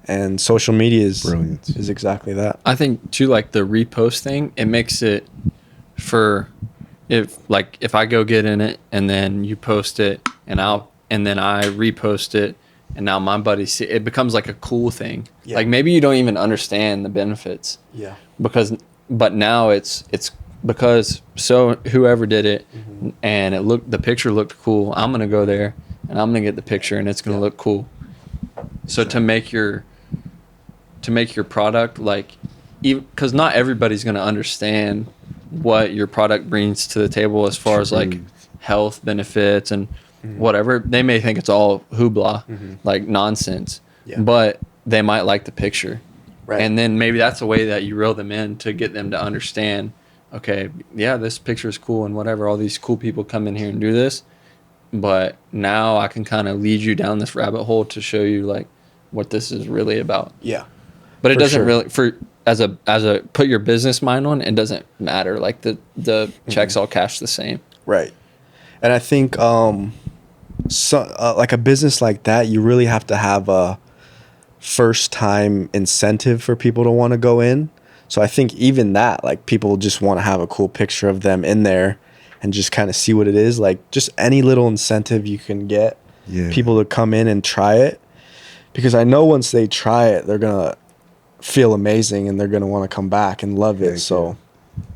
Speaker 3: And social media
Speaker 1: Brilliant.
Speaker 3: is exactly that.
Speaker 2: I think too, like the repost thing, it makes it for if I go get in it and then you post it and then I repost it and now my buddies see it, becomes like a cool thing.
Speaker 3: Yeah.
Speaker 2: Like maybe you don't even understand the benefits.
Speaker 3: Yeah.
Speaker 2: But now it's because whoever did it and the picture looked cool. I'm gonna go there and I'm gonna get the picture and it's gonna look cool. So to make your product like, because not everybody's gonna understand what your product brings to the table as far as like health benefits and whatever. They may think it's all hoopla, like nonsense, but they might like the picture.
Speaker 3: Right.
Speaker 2: And then maybe that's a way that you reel them in to get them to understand, okay, yeah, this picture is cool and whatever. All these cool people come in here and do this. But now I can kind of lead you down this rabbit hole to show you like what this is really about.
Speaker 3: Yeah.
Speaker 2: But it
Speaker 3: For
Speaker 2: doesn't
Speaker 3: sure.
Speaker 2: really as a put your business mind on, it doesn't matter. Like the checks all cash the same.
Speaker 3: Right. And I think like a business like that, you really have to have a first time incentive for people to want to go in. So I think even that, like, people just want to have a cool picture of them in there and just kind of see what it is. Like, just any little incentive you can get people to come in and try it. Because I know once they try it, they're going to feel amazing and they're going to want to come back and love it. So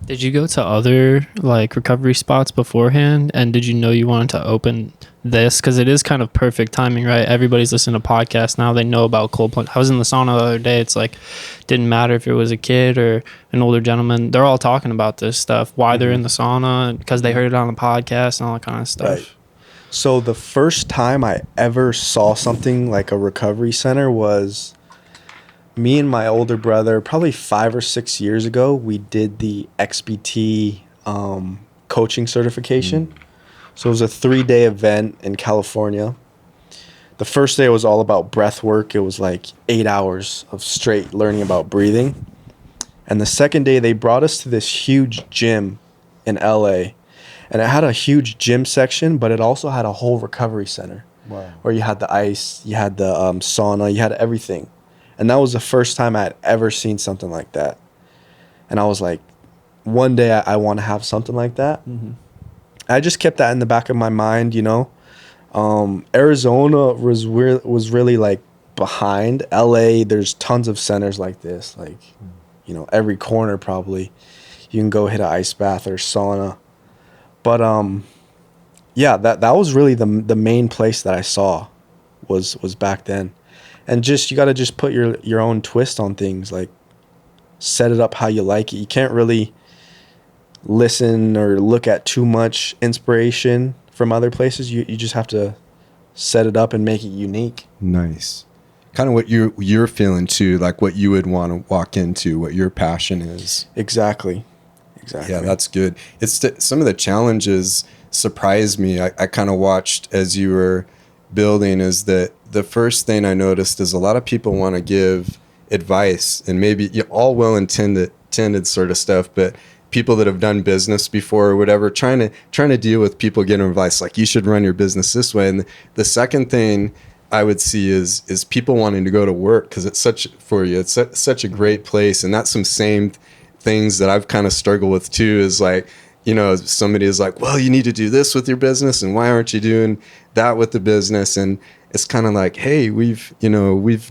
Speaker 4: Did you go to other like recovery spots beforehand, and did you know you wanted to open this? Because it is kind of perfect timing, right? Everybody's listening to podcasts now. They know about cold plunge. I was in the sauna the other day. It's like, didn't matter if it was a kid or an older gentleman. They're all talking about this stuff, why they're in the sauna, because they heard it on the podcast and all that kind of stuff.
Speaker 3: Right. So the first time I ever saw something like a recovery center was me and my older brother, probably 5 or 6 years ago. We did the XBT coaching certification. So it was a 3-day event in California. The first day was all about breath work. It was like 8 hours of straight learning about breathing. And the second day, they brought us to this huge gym in LA. And it had a huge gym section, but it also had a whole recovery center.
Speaker 1: Wow.
Speaker 3: Where you had the ice, you had the sauna, you had everything. And that was the first time I had ever seen something like that. And I was like, one day I want to have something like that.
Speaker 2: Mm-hmm.
Speaker 3: I just kept that in the back of my mind, you know. Arizona was really like behind. LA, there's tons of centers like this. Like, you know, every corner probably. You can go hit an ice bath or sauna. But yeah, that was really the main place that I saw was back then. And just, you got to just put your own twist on things, like set it up how you like it. You can't really listen or look at too much inspiration from other places. You just have to set it up and make it unique.
Speaker 1: Nice. Kind of what you're feeling too, like what you would want to walk into, what your passion is.
Speaker 3: Exactly.
Speaker 1: Yeah, that's good. Some of the challenges surprised me. I kind of watched as you were building, is that the first thing I noticed is a lot of people want to give advice, and maybe all well-intended sort of stuff, but people that have done business before or whatever, trying to deal with people getting advice like you should run your business this way. And the second thing I would see is people wanting to go to work because it's such a great place, and that's some same things that I've kind of struggled with too. Is like, you know, somebody is like, well, you need to do this with your business, and why aren't you doing that with the business? And it's kind of like, hey, we've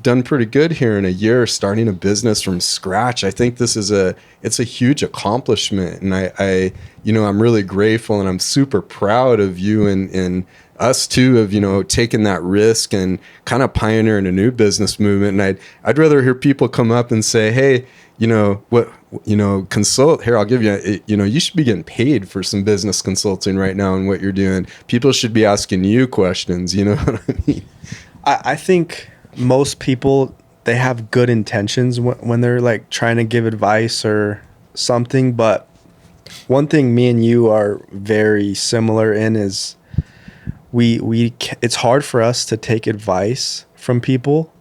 Speaker 1: done pretty good here in a year starting a business from scratch. I think it's a huge accomplishment, and I'm really grateful, and I'm super proud of you and us too, of taking that risk and kind of pioneering a new business movement. And I'd rather hear people come up and say, hey, consult here. I'll give you, you should be getting paid for some business consulting right now and what you're doing. People should be asking you questions. You know what I mean?
Speaker 3: I think most people, they have good intentions when they're like trying to give advice or something, but one thing me and you are very similar in is it's hard for us to take advice from people,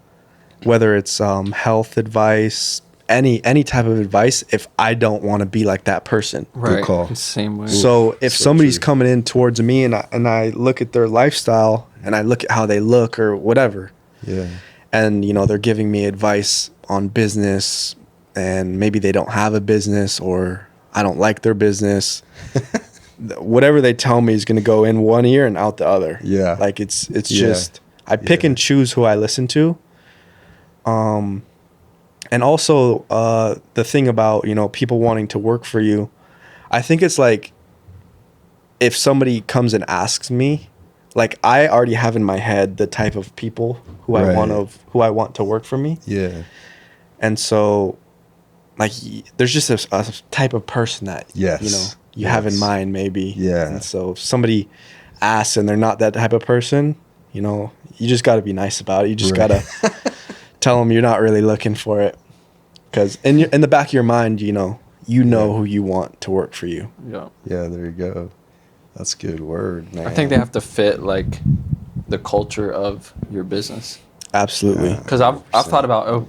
Speaker 3: whether it's health advice, any type of advice, if I don't want to be like that person.
Speaker 2: Right.
Speaker 8: Good call.
Speaker 2: Same way.
Speaker 3: So if
Speaker 8: So
Speaker 3: somebody's
Speaker 8: true.
Speaker 3: coming in towards me and I look at their lifestyle and I look at how they look or whatever,
Speaker 8: Yeah.
Speaker 3: and you know they're giving me advice on business and maybe they don't have a business or I don't like their business, whatever they tell me is going to go in one ear and out the other.
Speaker 8: Yeah.
Speaker 3: Like it's
Speaker 8: Yeah.
Speaker 3: just I pick
Speaker 8: Yeah.
Speaker 3: and choose who I listen to. And also the thing about, you know, people wanting to work for you, I think it's like if somebody comes and asks me, like I already have in my head the type of people who I want to work for me.
Speaker 8: Yeah.
Speaker 3: And so like there's just a type of person that
Speaker 8: Yes.
Speaker 3: you know you have in
Speaker 8: Yes.
Speaker 3: mind maybe.
Speaker 8: Yeah.
Speaker 3: And so if somebody asks and they're not that type of person, you know, you just got to be nice about it. You just
Speaker 8: Right.
Speaker 3: got to tell them you're not really looking for it. Cuz in the back of your mind, you know who you want to work for you.
Speaker 2: Yeah.
Speaker 8: Yeah, there you go. That's a good word, man.
Speaker 2: I think they have to fit like the culture of your business.
Speaker 3: Absolutely.
Speaker 8: Yeah.
Speaker 2: Because I've thought about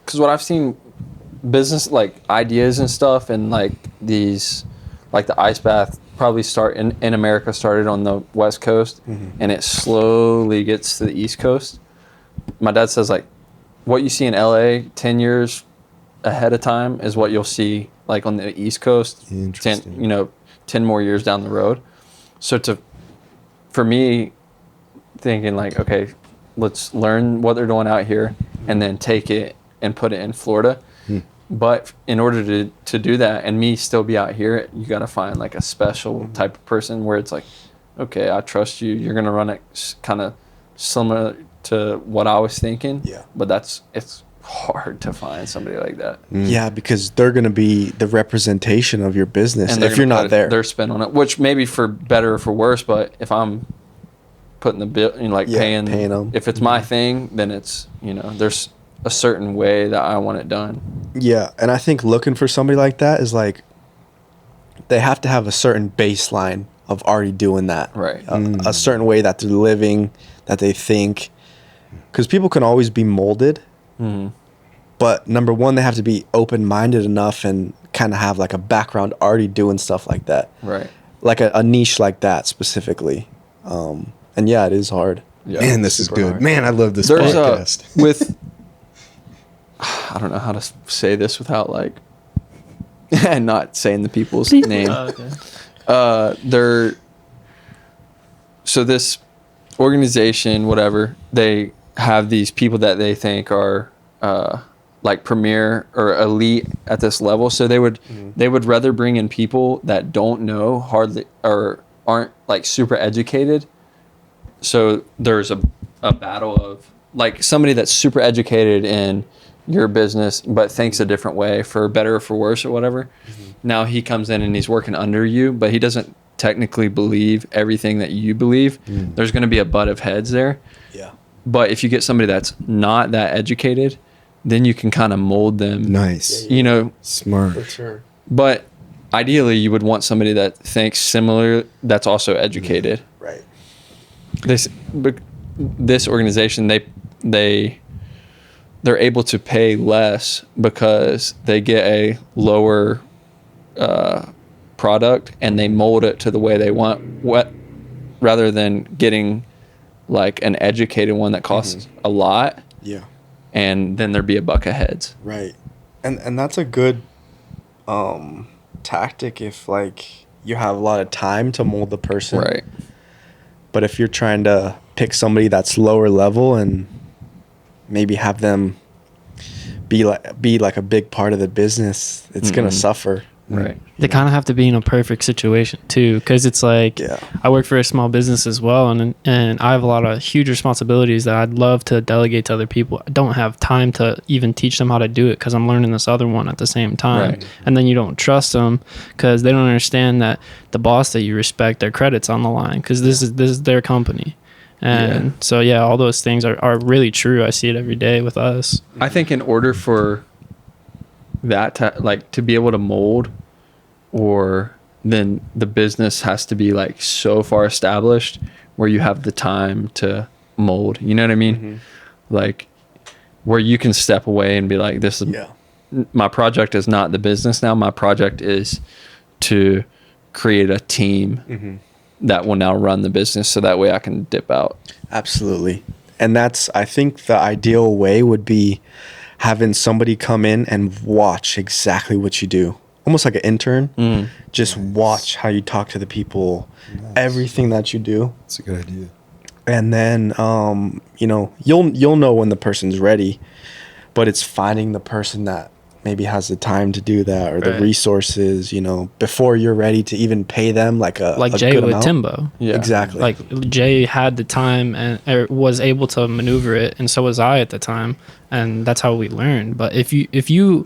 Speaker 2: because what I've seen business like ideas and stuff and like these like the ice bath probably start in America started on the West Coast and it slowly gets to the East Coast. My dad says like what you see in LA 10 years ahead of time is what you'll see like on the East Coast 10,
Speaker 8: Interesting.
Speaker 2: 10 more years down the road. So for me thinking like, okay, let's learn what they're doing out here and then take it and put it in Florida. But in order to do that and me still be out here, you got to find like a special type of person where it's like, okay, I trust you. You're going to run it kind of similar to what I was thinking.
Speaker 3: Yeah.
Speaker 2: But it's hard to find somebody like that.
Speaker 3: Yeah, because they're going to be the representation of your business
Speaker 2: And they're
Speaker 3: if you're
Speaker 2: gonna
Speaker 3: not
Speaker 2: put
Speaker 3: there.
Speaker 2: their spin on it, which maybe for better or for worse, but if I'm putting the bill, like
Speaker 3: Yeah,
Speaker 2: paying
Speaker 3: paying 'em.
Speaker 2: if it's my thing, then it's, there's a certain way that I want it done.
Speaker 3: Yeah, and I think looking for somebody like that is like they have to have a certain baseline of already doing that.
Speaker 2: Right.
Speaker 3: A certain way that they're living, that they think. Because people can always be molded. But number one, they have to be open-minded enough and kind of have like a background already doing stuff like that.
Speaker 2: Right.
Speaker 3: Like a niche like that specifically. And yeah, it is hard.
Speaker 2: Yeah.
Speaker 8: Man, this is
Speaker 3: Super
Speaker 8: good.
Speaker 3: hard.
Speaker 8: Man, I love this
Speaker 2: There's
Speaker 8: podcast.
Speaker 2: with I don't know how to say this without like and not saying the people's name. So this organization, whatever, they have these people that they think are like premier or elite at this level. So they would rather bring in people that don't know hardly or aren't like super educated. So there's a battle of like somebody that's super educated in your business but thinks a different way for better or for worse or whatever. Now he comes in and he's working under you, but he doesn't technically believe everything that you believe. There's going to be a butt of heads there.
Speaker 3: Yeah.
Speaker 2: But if you get somebody that's not that educated, then you can kind of mold them.
Speaker 8: Nice. Smart.
Speaker 3: For sure.
Speaker 2: But ideally you would want somebody that thinks similar that's also educated.
Speaker 3: Right.
Speaker 2: This organization, they're able to pay less because they get a lower product and they mold it to the way they want, rather than getting like an educated one that costs a lot,
Speaker 3: Yeah.
Speaker 2: and then there'd be a buck of heads.
Speaker 3: Right. And that's a good tactic if like you have a lot of time to mold the person.
Speaker 2: Right.
Speaker 3: But if you're trying to pick somebody that's lower level and maybe have them be like a big part of the business, it's going to suffer.
Speaker 2: Right.
Speaker 4: They kind of have to be in a perfect situation too, because it's like
Speaker 3: Yeah.
Speaker 4: I work for a small business as well, and I have a lot of huge responsibilities that I'd love to delegate to other people. I don't have time to even teach them how to do it because I'm learning this other one at the same time.
Speaker 2: Right.
Speaker 4: And then you don't trust them because they don't understand that the boss that you respect, their credit's on the line because this is their company. And so yeah, all those things are really true. I see it every day with us.
Speaker 2: I think in order for that to be able to mold, or then the business has to be like so far established where you have the time to mold. You know what I mean? Like where you can step away and be like, this is my project is not the business now. My project is to create a team that will now run the business, so that way I can dip out.
Speaker 3: Absolutely. And that's, I think the ideal way would be having somebody come in and watch exactly what you do. Almost like an intern. Just watch how you talk to the people, everything that you do.
Speaker 8: That's a good idea.
Speaker 3: And then, you know, you'll know when the person's ready, but it's finding the person that maybe has the time to do that, or the resources, you know, before you're ready to even pay them like a
Speaker 4: Jay
Speaker 3: good
Speaker 4: with
Speaker 3: amount.
Speaker 4: Timbo.
Speaker 2: Yeah.
Speaker 3: Exactly.
Speaker 4: Like Jay had the time and was able to maneuver it, and so was I at the time, and that's how we learned. But if you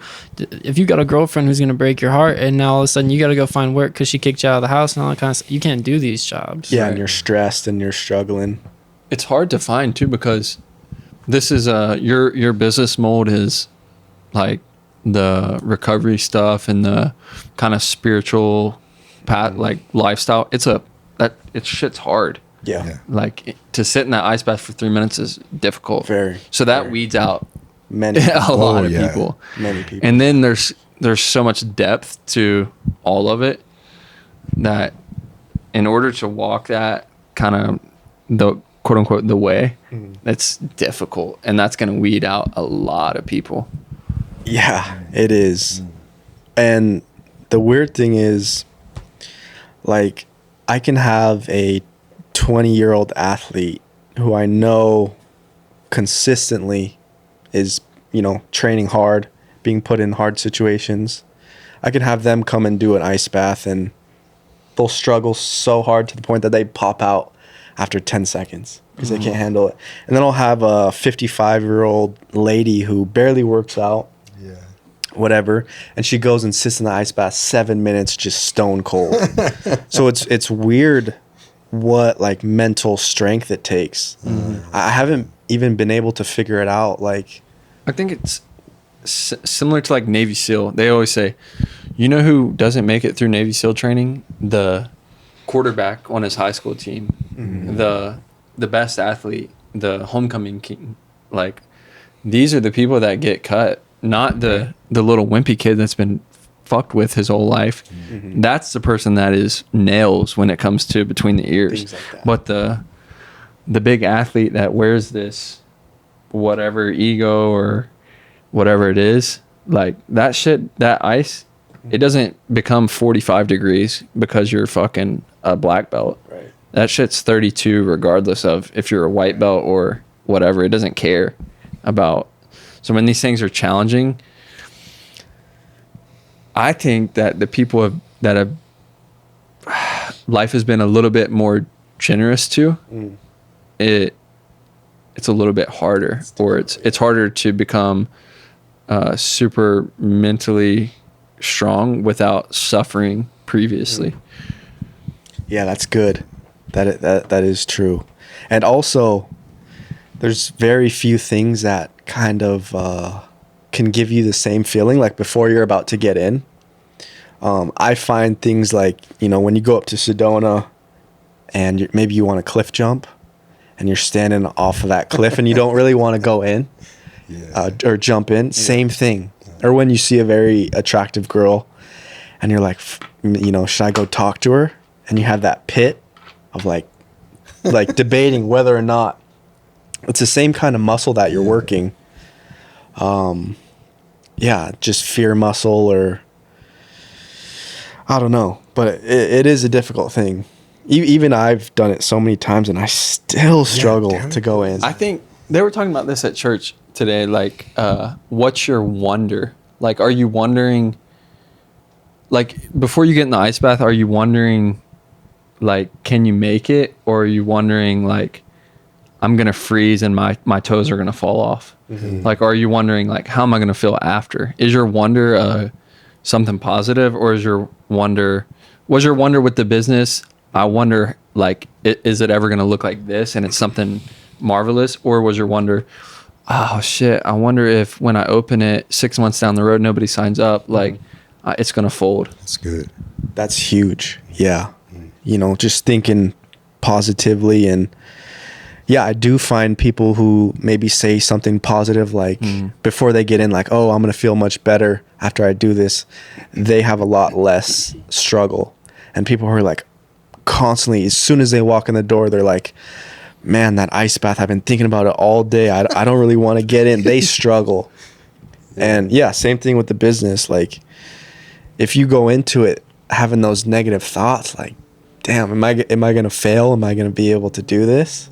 Speaker 4: got a girlfriend who's gonna break your heart, and now all of a sudden you got to go find work because she kicked you out of the house and all that kind of stuff, you can't do these jobs.
Speaker 3: Yeah, and you're stressed and you're struggling.
Speaker 2: It's hard to find too, because this is your business mold is like the recovery stuff and the kind of spiritual path, like lifestyle. It's shit's hard.
Speaker 3: Yeah.
Speaker 2: Like to sit in that ice bath for 3 minutes is difficult.
Speaker 3: Very.
Speaker 2: So that weeds out
Speaker 3: Many
Speaker 2: a lot of
Speaker 8: yeah.
Speaker 2: people.
Speaker 3: Many people.
Speaker 2: And then there's so much depth to all of it that in order to walk that kind of the quote unquote the way, that's difficult, and that's going to weed out a lot of people.
Speaker 3: Yeah, it is. And the weird thing is, like, I can have a 20-year-old athlete who I know consistently is, you know, training hard, being put in hard situations. I can have them come and do an ice bath, and they'll struggle so hard to the point that they pop out after 10 seconds because they can't handle it. And then I'll have a 55-year-old lady who barely works out, whatever, and she goes and sits in the ice bath 7 minutes just stone cold. So it's weird what like mental strength it takes. I haven't even been able to figure it out. Like,
Speaker 2: I think it's similar to like Navy SEAL. They always say, you know who doesn't make it through Navy SEAL training? The quarterback on his high school team, the best athlete, the homecoming king. Like, these are the people that get cut, not the little wimpy kid that's been fucked with his whole life. That's the person that is nails when it comes to between the ears.
Speaker 3: Things like that.
Speaker 2: But the big athlete that wears this whatever ego or whatever it is, like that shit, that ice, it doesn't become 45 degrees because you're fucking a black belt.
Speaker 3: right.
Speaker 2: That shit's 32 regardless of if you're a white belt or whatever. It doesn't care about. So when these things are challenging, I think that the people that have life has been a little bit more generous to, it's a little bit harder, or it's harder to become super mentally strong without suffering previously.
Speaker 3: Yeah, that's good. That is true. And also, there's very few things that kind of can give you the same feeling like before you're about to get in. I find things like, you know, when you go up to Sedona and maybe you want a cliff jump and you're standing off of that cliff and you don't really want to go in or jump in, same thing. Or when you see a very attractive girl and you're like, you know, should I go talk to her? And you have that pit of like debating whether or not. It's the same kind of muscle that you're working. Just fear muscle, or I don't know, but it is a difficult thing. Even I've done it so many times and I still struggle to go in.
Speaker 2: I think they were talking about this at church today. Like, what's your wonder? Like, are you wondering, like, before you get in the ice bath, are you wondering, like, can you make it? Or are you wondering, like, I'm going to freeze and my toes are going to fall off? Like, are you wondering, like, how am I going to feel after? Is your wonder something positive, or was your wonder with the business I wonder, like, is it ever going to look like this and it's something marvelous? Or was your wonder, oh shit, I wonder if when I open it 6 months down the road, nobody signs up, like, it's going to fold.
Speaker 8: That's good.
Speaker 3: That's huge. Yeah. You know, just thinking positively. And yeah, I do find people who maybe say something positive, like before they get in, like, oh, I'm going to feel much better after I do this. They have a lot less struggle. And people who are like constantly, as soon as they walk in the door, they're like, man, that ice bath, I've been thinking about it all day. I don't really want to get in. They struggle. And yeah, same thing with the business. Like, if you go into it having those negative thoughts, like, damn, am I going to fail? Am I going to be able to do this?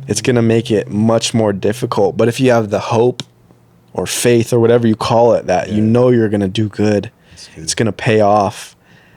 Speaker 3: It's going to make it much more difficult. But if you have the hope or faith or whatever you call it, that you know you're going to do good, it's going to pay off,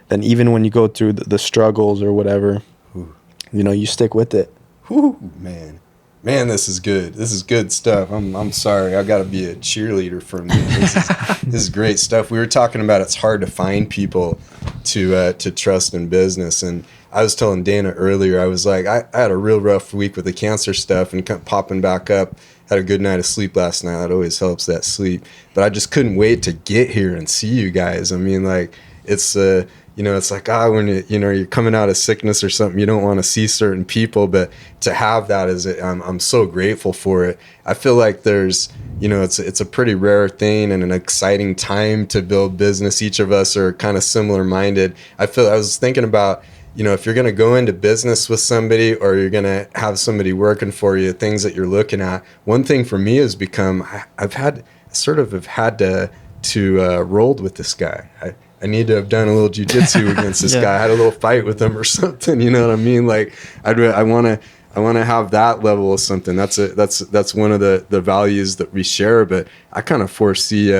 Speaker 3: then even when you go through the struggles or whatever, you know, you stick with it.
Speaker 8: Whew, man, this is good. This is good stuff. I'm sorry, I got to be a cheerleader for me. This is great stuff. We were talking about it's hard to find people to trust in business, and I was telling Dana earlier, I was like, I had a real rough week with the cancer stuff and popping back up. Had a good night of sleep last night. That always helps, that sleep. But I just couldn't wait to get here and see you guys. I mean, like, it's you know, it's like, when you're coming out of sickness or something, you don't want to see certain people, but to have that I'm so grateful for it. I feel like there's, you know, it's a pretty rare thing and an exciting time to build business. Each of us are kind of similar minded. I was thinking about, you know, if you're going to go into business with somebody or you're going to have somebody working for you, things that you're looking at. One thing for me has become, I've had to rolled with this guy. I need to have done a little jiu-jitsu against this guy. I had a little fight with him or something. You know what I mean? Like, I want to have that level of something. That's one of the values that we share. But I kind of foresee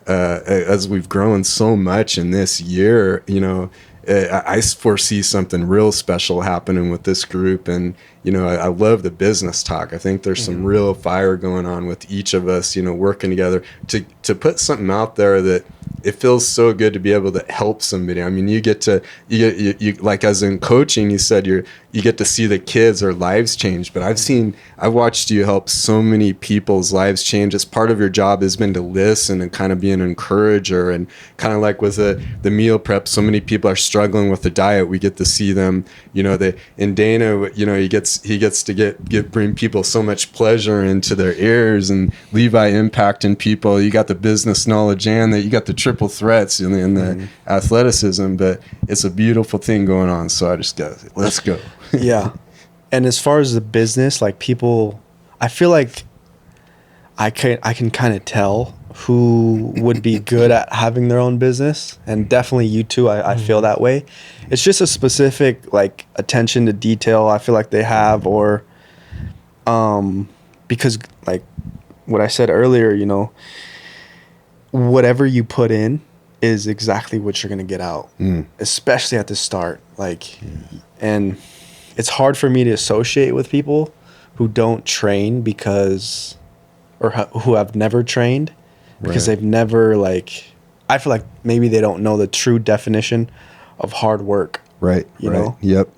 Speaker 8: as we've grown so much in this year, you know, I foresee something real special happening with this group. And, you know, I love the business talk. I think there's some real fire going on with each of us, you know, working together to put something out there that it feels so good to be able to help somebody. I mean, you like, as in coaching, you said you get to see the kids, their lives change. But I've watched you help so many people's lives change. As part of your job has been to listen and kind of be an encourager, and kind of like with the meal prep, so many people are struggling with the diet. We get to see them, you know, in Dana, you know, he gets to bring people so much pleasure into their ears, and Levi impacting people. You got the business knowledge and you got the triple threats in the athleticism, but it's a beautiful thing going on. So I just got, let's go.
Speaker 3: Yeah. And as far as the business, like, people, I feel like I can kind of tell who would be good at having their own business, and definitely you too. I feel that way. It's just a specific, like, attention to detail I feel like they have, or because, like what I said earlier, you know, whatever you put in is exactly what you're going to get out, especially at the start. Like, and it's hard for me to associate with people who don't train or who have never trained, because they've never, like, I feel like maybe they don't know the true definition of hard work.
Speaker 8: Right.
Speaker 3: You know?
Speaker 8: Yep.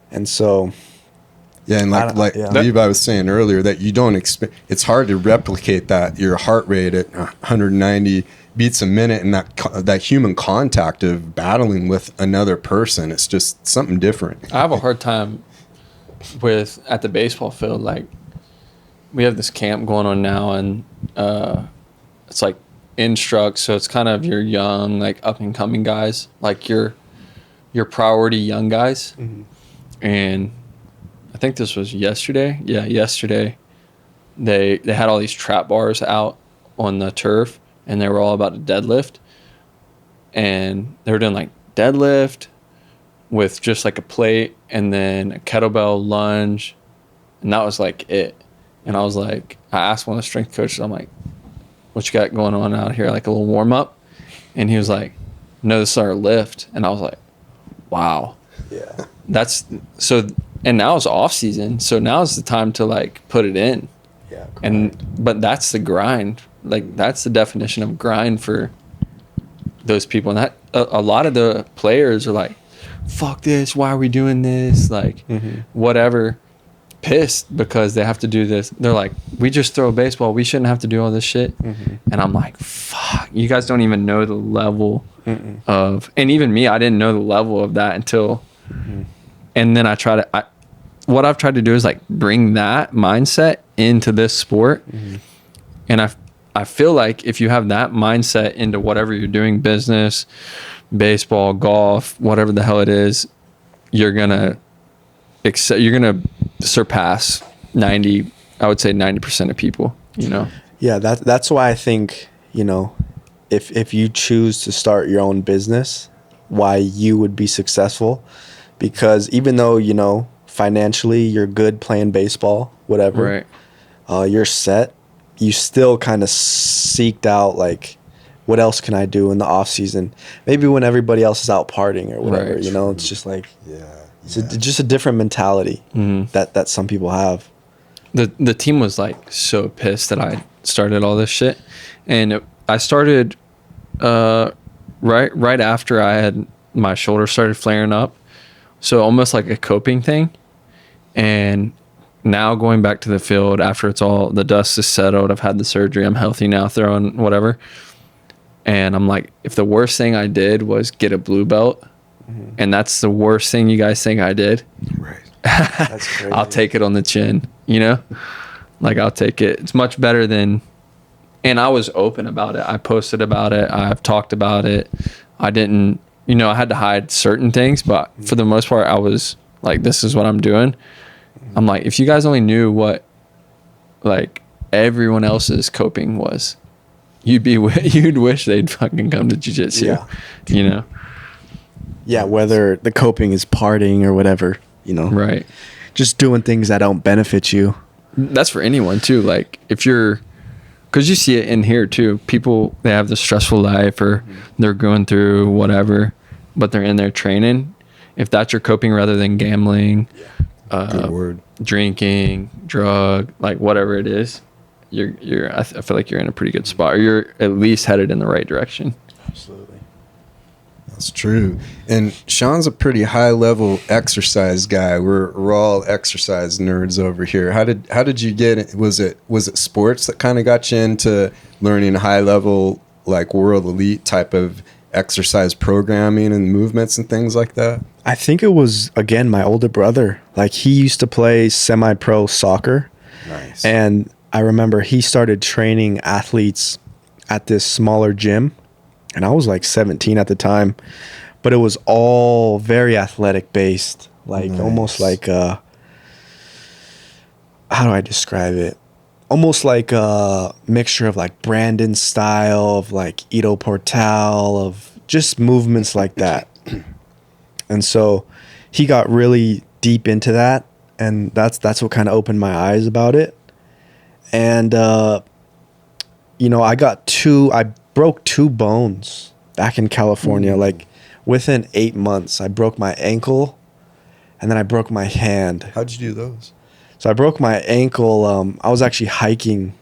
Speaker 3: And so,
Speaker 8: yeah, and like Levi was saying earlier, that you don't expect, it's hard to replicate that, your heart rate at 190 beats a minute, and that human contact of battling with another person. It's just something different.
Speaker 2: I have a hard time at the baseball field. Like, we have this camp going on now, and it's like instruct, so it's kind of your young, like, up and coming guys, like your priority young guys. And I think this was yesterday. Yeah, yesterday they had all these trap bars out on the turf, and they were all about to deadlift, and they were doing, like, deadlift with just, like, a plate and then a kettlebell lunge, and that was, like, it. And I was like, I asked one of the strength coaches, I'm like, what you got going on out here, like a little warm up? And he was like, no, this is our lift. And I was like, wow.
Speaker 3: yeah.
Speaker 2: That's so, and now it's off season, so now is the time to, like, put it in.
Speaker 3: Yeah.
Speaker 2: But that's the grind. Like, that's the definition of grind for those people. And that a lot of the players are like fuck this, why are we doing this, like whatever, pissed because they have to do this. They're like, we just throw a baseball, we shouldn't have to do all this shit. And I'm like, fuck, you guys don't even know the level of, and even me, I didn't know the level of that until and then what I've tried to do is like bring that mindset into this sport. And I feel like if you have that mindset into whatever you're doing, business, baseball, golf, whatever the hell it is, you're gonna surpass 90% of people, you know.
Speaker 3: Yeah, that's why I think, you know, if you choose to start your own business, why you would be successful, because even though, you know, financially you're good playing baseball, whatever, you're set, you still kind of seeked out like, what else can I do in the off season? Maybe when everybody else is out partying or whatever, you know, it's just like, it's just a different mentality that some people have.
Speaker 2: The team was like so pissed that I started all this shit, and I started right after I had my shoulder started flaring up, so almost like a coping thing. And now going back to the field after it's all, the dust is settled, I've had the surgery, I'm healthy now, throwing whatever, and I'm like, if the worst thing I did was get a blue belt, and that's the worst thing you guys think I did,
Speaker 3: That's crazy.
Speaker 2: I'll take it on the chin, you know, like I'll take it. It's much better than, and I was open about it. I posted about it. I've talked about it. I didn't, you know, I had to hide certain things, but for the most part, I was like, this is what I'm doing. I'm like, if you guys only knew what like everyone else's coping was, you'd wish they'd fucking come to jiu-jitsu, you know?
Speaker 3: Yeah, whether the coping is partying or whatever, you know,
Speaker 2: Right.
Speaker 3: just doing things that don't benefit you.
Speaker 2: That's for anyone too. Like if you're, because you see it in here too, people, they have this stressful life or they're going through whatever, but they're in there training. If that's your coping rather than gambling,
Speaker 8: Good word.
Speaker 2: drinking, drug, like whatever it is, I feel like you're in a pretty good spot, or you're at least headed in the right direction.
Speaker 3: Absolutely.
Speaker 8: That's true. And Sean's a pretty high level exercise guy. We're all exercise nerds over here. How did you get it? Was it sports that kind of got you into learning high level, like world elite type of exercise programming and movements and things like that?
Speaker 3: I think it was, again, my older brother. Like, he used to play semi-pro soccer.
Speaker 8: Nice.
Speaker 3: And I remember he started training athletes at this smaller gym. And I was like 17 at the time. But it was all very athletic based. Like, almost like, how do I describe it? Almost like a mixture of like Brandon style, of like Ido Portal, of just movements like that. And so he got really deep into that, and that's what kind of opened my eyes about it. And you know, I broke 2 bones back in California. Like within 8 months, I broke my ankle, and then I broke my hand.
Speaker 8: How'd you do those?
Speaker 3: So I broke my ankle. I was actually hiking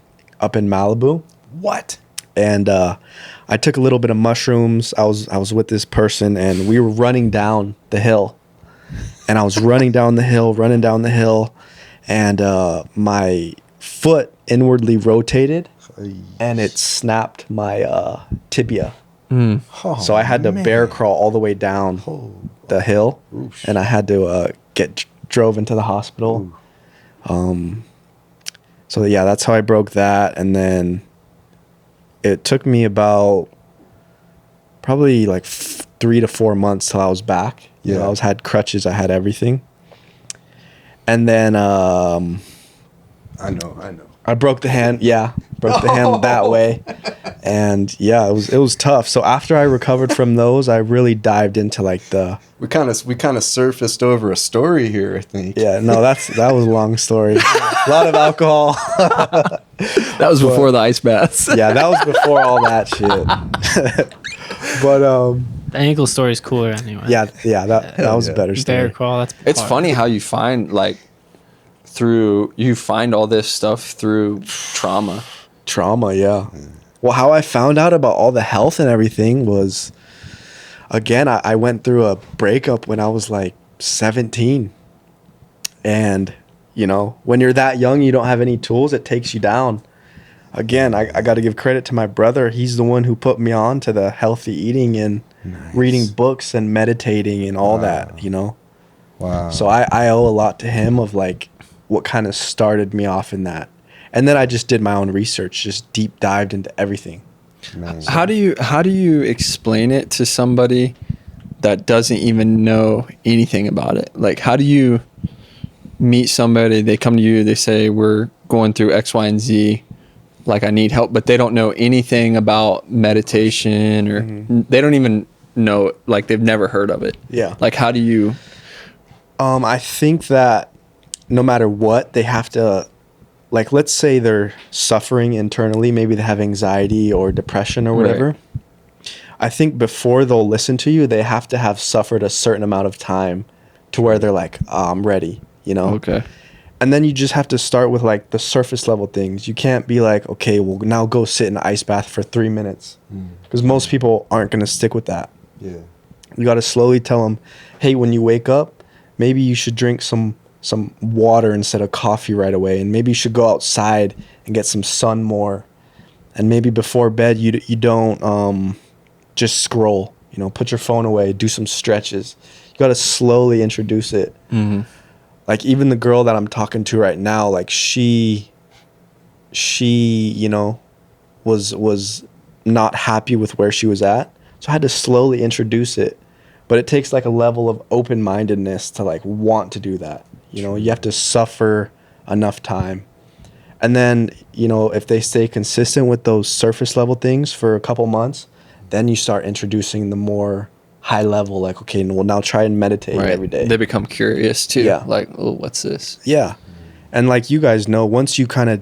Speaker 3: up in Malibu.
Speaker 8: What?
Speaker 3: And I took a little bit of mushrooms. I was with this person, and we were running down the hill. And I was running down the hill, and my foot inwardly rotated, and it snapped my tibia.
Speaker 8: Oh,
Speaker 3: So I had to bear crawl all the way down the hill, and I had to get drove into the hospital. So yeah, that's how I broke that. And then it took me about probably like 3 to 4 months till I was back. You know, I had crutches, I had everything. And then
Speaker 8: I know.
Speaker 3: I broke the hand. Yeah, broke the hand that way. And yeah, it was tough. So after I recovered from those, I really dived into like the.
Speaker 8: We kind of surfaced over a story here, I think.
Speaker 3: Yeah, no, that was a long story. A lot of alcohol.
Speaker 2: That was before the ice baths.
Speaker 3: Yeah, that was before all that shit. But
Speaker 4: The ankle story is cooler anyway.
Speaker 3: yeah, that was a better
Speaker 4: Bear
Speaker 3: story.
Speaker 4: crawl. That's
Speaker 2: It's
Speaker 4: part.
Speaker 2: funny how you find you find all this stuff through trauma.
Speaker 3: Trauma, yeah. Well, how I found out about all the health and everything was again, I went through a breakup when I was like 17. And, you know, when you're that young, you don't have any tools, it takes you down. Again, I got to give credit to my brother. He's the one who put me on to the healthy eating and reading books and meditating and all that, you know.
Speaker 8: Wow.
Speaker 3: So I owe a lot to him of like what kind of started me off in that. And then I just did my own research, just deep dived into everything.
Speaker 8: Nice.
Speaker 2: How do you explain it to somebody that doesn't even know anything about it? Like, how do you meet somebody, they come to you, they say, we're going through X, Y, and Z, like I need help, but they don't know anything about meditation or they don't even know, like they've never heard of it.
Speaker 3: Yeah.
Speaker 2: Like, how do you?
Speaker 3: I think that no matter what, they have to, like, let's say they're suffering internally, maybe they have anxiety or depression or whatever. Right. I think before they'll listen to you, they have to have suffered a certain amount of time to where they're like, oh, I'm ready, you know?
Speaker 2: Okay.
Speaker 3: And then you just have to start with like the surface level things. You can't be like, okay, well, now go sit in an ice bath for 3 minutes. Because most people aren't going to stick with that.
Speaker 8: Yeah.
Speaker 3: You got to slowly tell them, hey, when you wake up, maybe you should drink some water instead of coffee right away. And maybe you should go outside and get some sun more. And maybe before bed, you don't just scroll. You know, put your phone away, do some stretches. You got to slowly introduce it. Like even the girl that I'm talking to right now, like she, you know, was not happy with where she was at. So I had to slowly introduce it. But it takes like a level of open-mindedness to like want to do that. You know, you have to suffer enough time. And then, you know, if they stay consistent with those surface level things for a couple months, then you start introducing the more high level, like, okay, well, now try and meditate every day.
Speaker 2: They become curious too.
Speaker 3: Yeah.
Speaker 2: Like, oh, what's this?
Speaker 3: Yeah. And like you guys know, once you kind of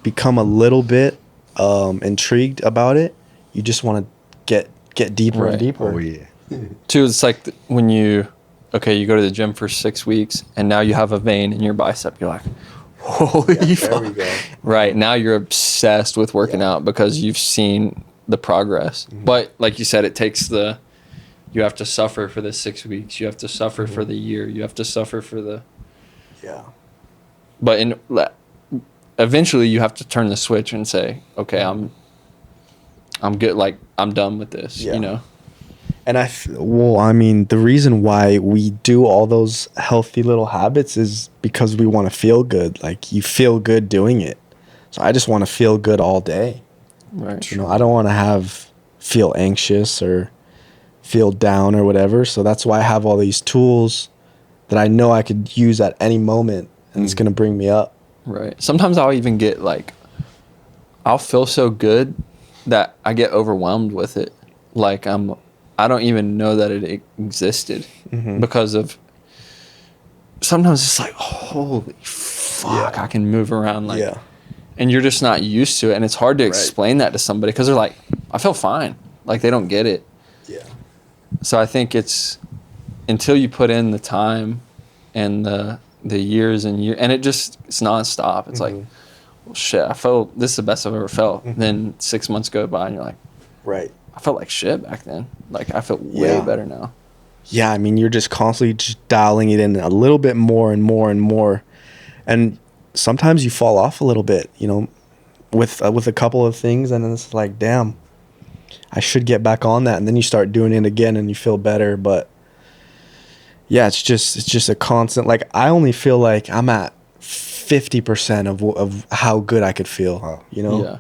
Speaker 3: become a little bit intrigued about it, you just want to get deeper and deeper.
Speaker 8: Oh, yeah.
Speaker 2: Too, it's like when you go to the gym for 6 weeks and now you have a vein in your bicep. You're like, holy fuck.
Speaker 3: There we go.
Speaker 2: Right. Now you're obsessed with working out because you've seen the progress. But like you said, it takes you have to suffer for the 6 weeks. You have to suffer for the year. You have to suffer for the...
Speaker 3: Yeah.
Speaker 2: But eventually you have to turn the switch and say, okay, I'm good. Like, I'm done with this, you know?
Speaker 3: And I mean, the reason why we do all those healthy little habits is because we want to feel good. Like, you feel good doing it. So I just want to feel good all day.
Speaker 2: Right.
Speaker 3: You know, I don't want to feel anxious or feel down or whatever. So that's why I have all these tools that I know I could use at any moment, and it's going to bring me up.
Speaker 2: Right. Sometimes I'll even get like, I'll feel so good that I get overwhelmed with it. Like I don't even know that it existed because of, sometimes it's like, holy fuck, I can move around. Like, and you're just not used to it. And it's hard to explain that to somebody because they're like, I feel fine. Like, they don't get it.
Speaker 3: Yeah.
Speaker 2: So I think it's until you put in the time and the years and it's nonstop. It's like, well, shit, I felt this is the best I've ever felt. Then 6 months go by and you're like,
Speaker 3: right.
Speaker 2: I felt like shit back then. Like, I feel way better now.
Speaker 3: Yeah, I mean, you're just constantly just dialing it in a little bit more and more and more. And sometimes you fall off a little bit, you know, with a couple of things, and then it's like, damn, I should get back on that. And then you start doing it again and you feel better. But yeah, it's just a constant, like, I only feel like I'm at 50% of how good I could feel, you know?
Speaker 2: Yeah.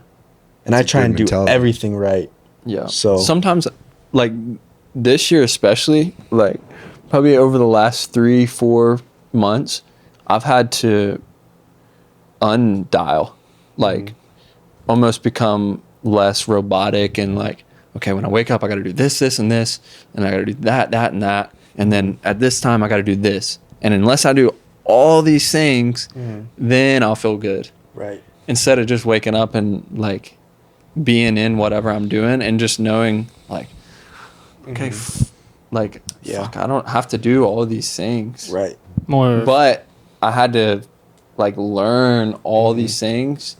Speaker 3: And I try and do everything right.
Speaker 2: Yeah.
Speaker 3: So
Speaker 2: sometimes, like this year especially, like probably over the last 3-4 months, I've had to undial, like almost become less robotic and like, okay, when I wake up, I got to do this, and this, and I got to do that, and that. And then at this time, I got to do this. And unless I do all these things, then I'll feel good.
Speaker 3: Right.
Speaker 2: Instead of just waking up and like being in whatever I'm doing and just knowing like, okay, fuck, I don't have to do all of these things.
Speaker 3: Right.
Speaker 2: But I had to like learn all these things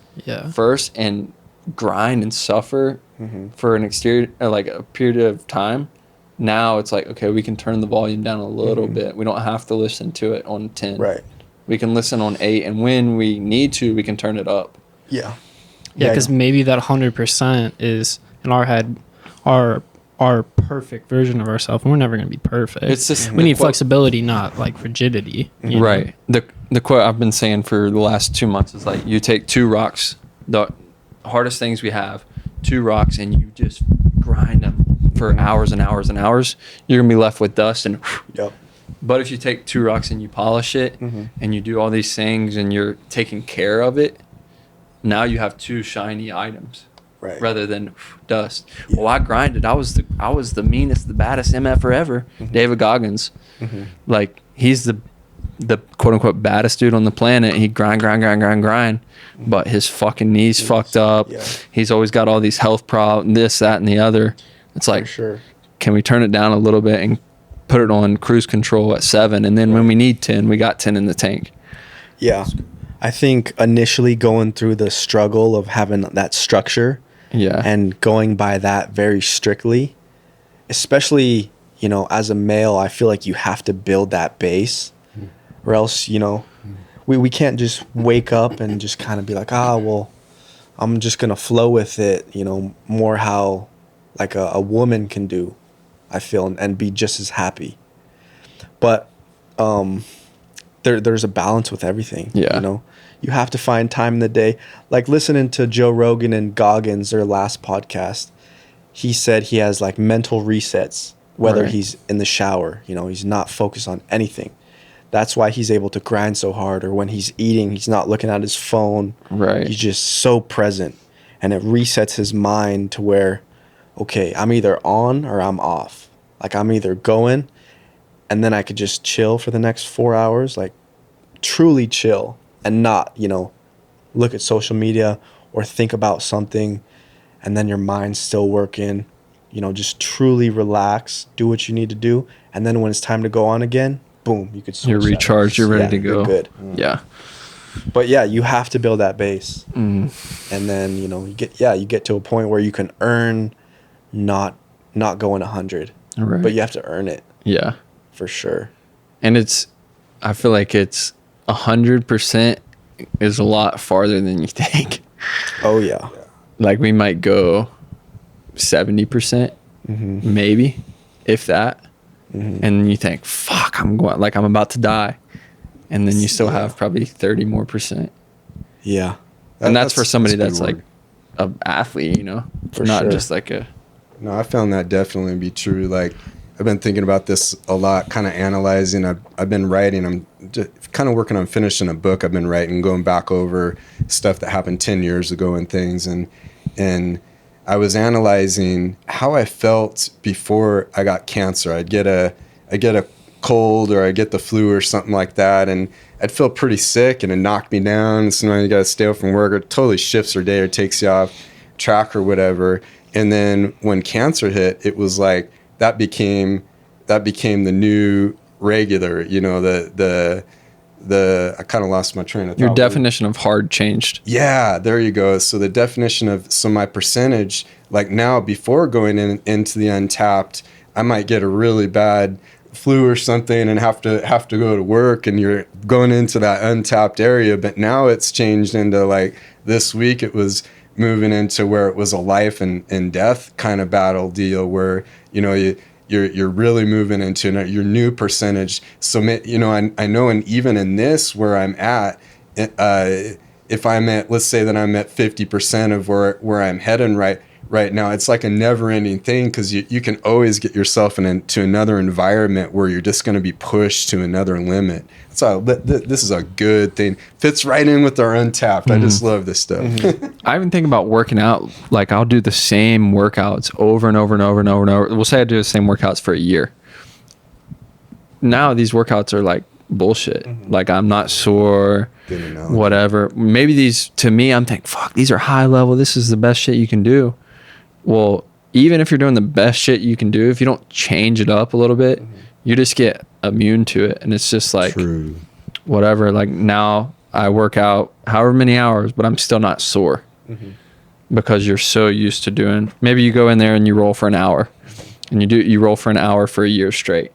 Speaker 2: first and grind and suffer for an exterior, like a period of time Now it's like, okay, we can turn the volume down a little bit. We don't have to listen to it on 10.
Speaker 3: Right.
Speaker 2: We can listen on 8, and when we need to, we can turn it up.
Speaker 3: Yeah.
Speaker 4: Yeah, because maybe that 100% is in our head, our perfect version of ourselves. We're never going to be perfect.
Speaker 2: It's just
Speaker 4: we need flexibility, not like rigidity. You know?
Speaker 2: Right. The quote I've been saying for the last 2 months is like, you take 2 rocks, the hardest things we have, 2 rocks, and you just grind them for hours and hours and hours. You're gonna be left with dust and.
Speaker 3: Yep.
Speaker 2: But if you take 2 rocks and you polish it, and you do all these things and you're taking care of it, now you have 2 shiny items.
Speaker 3: Right.
Speaker 2: Rather than dust. Yeah. Well, I grinded. I was the meanest, the baddest MF ever. David Goggins, like he's the quote unquote baddest dude on the planet. He grind, but his fucking knees fucked up. Yeah. He's always got all these health problems, this, that, and the other. It's like, can we turn it down a little bit and put it on cruise control at 7, and then when we need 10, we got 10 in the tank.
Speaker 3: Yeah, I think initially going through the struggle of having that structure. Yeah. And going by that very strictly, especially, you know, as a male, I feel like you have to build that base or else, you know, we can't just wake up and just kind of be like, well, I'm just going to flow with it, you know, more how like a woman can do, I feel, and be just as happy. But there's a balance with everything, you know. You have to find time in the day. Like listening to Joe Rogan and Goggins, their last podcast, he said he has like mental resets, whether he's in the shower, you know, he's not focused on anything. That's why he's able to grind so hard. Or when he's eating, he's not looking at his phone. Right. He's just so present. And it resets his mind to where, okay, I'm either on or I'm off. Like I'm either going and then I could just chill for the next 4 hours, like truly chill. And not, you know, look at social media or think about something and then your mind's still working. You know, just truly relax, do what you need to do. And then when it's time to go on again, boom, you could switch.
Speaker 2: You're recharged, you're ready to go.
Speaker 3: You're good.
Speaker 2: Yeah.
Speaker 3: But yeah, you have to build that base. And then, you know, you get to a point where you can earn not going 100. Right. But you have to earn it. Yeah. For sure.
Speaker 2: And I feel like it's 100% is a lot farther than you think.
Speaker 3: Oh yeah.
Speaker 2: Like we might go 70%, maybe, if that. And then you think, fuck, I'm about to die. And then you still have probably 30 more %.
Speaker 3: Yeah.
Speaker 2: And that's for somebody that's like an athlete, you know, not just like a.
Speaker 8: No, I found that definitely to be true. Like, I've been thinking about this a lot, kind of analyzing. I've been writing. I'm just kind of working on finishing a book I've been writing, going back over stuff that happened 10 years ago and things. And I was analyzing how I felt before I got cancer. I get a cold or I get the flu or something like that, and I'd feel pretty sick and it knocked me down. Sometimes you got to stay up from work, or it totally shifts your day or takes you off track or whatever. And then when cancer hit, it was like, that became the new regular, you know, the I kind of lost my train of thought.
Speaker 2: Your definition of hard changed.
Speaker 8: Yeah, there you go. So the definition of, my percentage, like now before going into the Untapped, I might get a really bad flu or something and have to go to work, and you're going into that Untapped area. But now it's changed into like this week it was moving into where it was a life and death kind of battle deal where, you know, you're really moving into your new percentage. So, you know, I know, and even in this where I'm at, if I'm at, let's say that I'm at 50% of where I'm heading right now, it's like a never-ending thing, because you can always get yourself into another environment where you're just going to be pushed to another limit. So this is a good thing. Fits right in with our Untapped. I just love this stuff.
Speaker 2: I even think about working out. Like I'll do the same workouts over and over and over and over and over. We'll say I do the same workouts for a year. Now these workouts are like bullshit. Like I'm not sore, whatever. Maybe these, to me, I'm thinking, fuck, these are high level. This is the best shit you can do. Well, even if you're doing the best shit you can do, if you don't change it up a little bit, you just get immune to it. And it's just like, whatever. Like now I work out however many hours, but I'm still not sore because you're so used to doing, maybe you go in there and you roll for an hour and you roll for an hour for a year straight.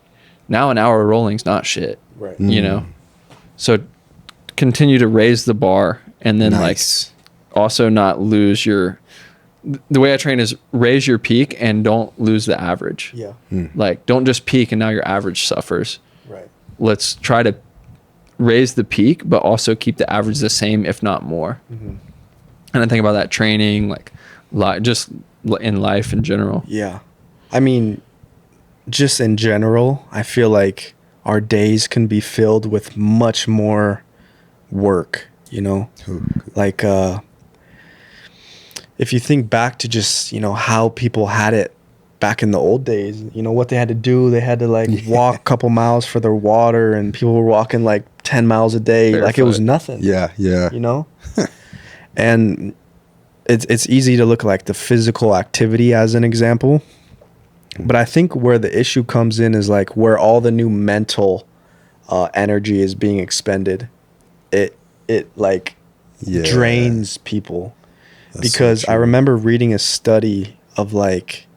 Speaker 2: Now an hour of rolling's not shit.
Speaker 3: Right.
Speaker 2: You know? So continue to raise the bar, and then
Speaker 8: Nice.
Speaker 2: like also not lose the way I train is raise your peak and don't lose the average.
Speaker 3: Yeah.
Speaker 2: Like don't just peak and now your average suffers.
Speaker 3: Right.
Speaker 2: Let's try to raise the peak, but also keep the average the same, if not more. And I think about that training, like just in life in general.
Speaker 3: Yeah. I mean, just in general, I feel like our days can be filled with much more work, you know? Like, if you think back to just, you know, how people had it back in the old days, you know, what they had to do, they had to like walk a couple miles for their water, and people were walking like 10 miles a day. Like it was
Speaker 2: Barefoot.
Speaker 3: nothing.
Speaker 8: Yeah.
Speaker 3: You know? And it's easy to look like the physical activity as an example. But I think where the issue comes in is like where all the new mental energy is being expended. It like drains people.
Speaker 8: That's
Speaker 3: Because
Speaker 8: so
Speaker 3: I
Speaker 8: true.
Speaker 3: remember reading a study of like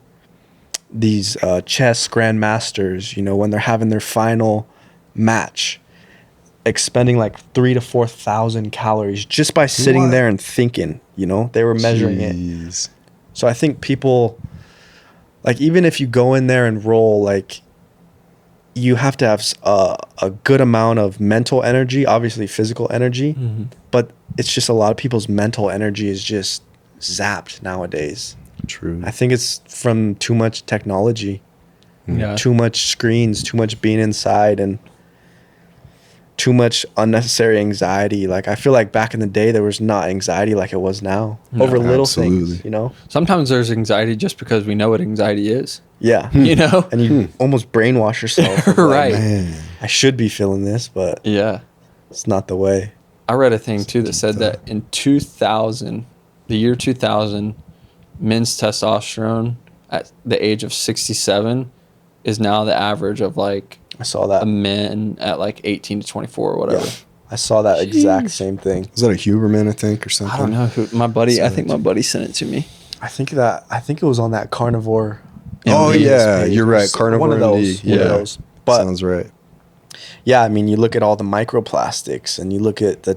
Speaker 3: these chess grandmasters, you know, when they're having their final match, expending like 3,000 to 4,000 calories just by sitting
Speaker 8: What?
Speaker 3: there and thinking, you know, they were measuring it.
Speaker 8: Jeez.
Speaker 3: So I think people, like, even if you go in there and roll, like, you have to have a good amount of mental energy, obviously physical energy, but it's just a lot of people's mental energy is just zapped nowadays.
Speaker 8: True.
Speaker 3: I think it's from too much technology,
Speaker 2: Yeah.
Speaker 3: too much screens, too much being inside, and too much unnecessary anxiety. Like, I feel like back in the day, there was not anxiety like it was now over little
Speaker 8: absolutely.
Speaker 3: things, you know?
Speaker 2: Sometimes there's anxiety just because we know what anxiety is.
Speaker 3: Yeah.
Speaker 2: You know?
Speaker 3: And you almost brainwash yourself. of, like,
Speaker 2: Right.
Speaker 8: Man.
Speaker 3: I should be feeling this, but
Speaker 2: Yeah.
Speaker 3: it's not the way.
Speaker 2: I read a thing too that said that in 2000, the year 2000, men's testosterone at the age of 67 is now the average of like
Speaker 3: I saw that.
Speaker 2: a men at like 18 to 24 or whatever.
Speaker 3: Yeah. I saw that exact same thing.
Speaker 8: Was that a Huberman, I think, or something?
Speaker 2: I don't know who my buddy. I think my buddy sent it to me.
Speaker 3: I think it was on that carnivore.
Speaker 8: Oh,
Speaker 3: MD's
Speaker 8: yeah.
Speaker 3: page.
Speaker 8: You're
Speaker 3: It
Speaker 8: right.
Speaker 3: was
Speaker 8: Carnivore
Speaker 3: one of those.
Speaker 8: MD.
Speaker 3: One of
Speaker 8: Yeah.
Speaker 3: those. But
Speaker 8: Sounds right.
Speaker 3: yeah, I mean, you look at all the microplastics and you look at the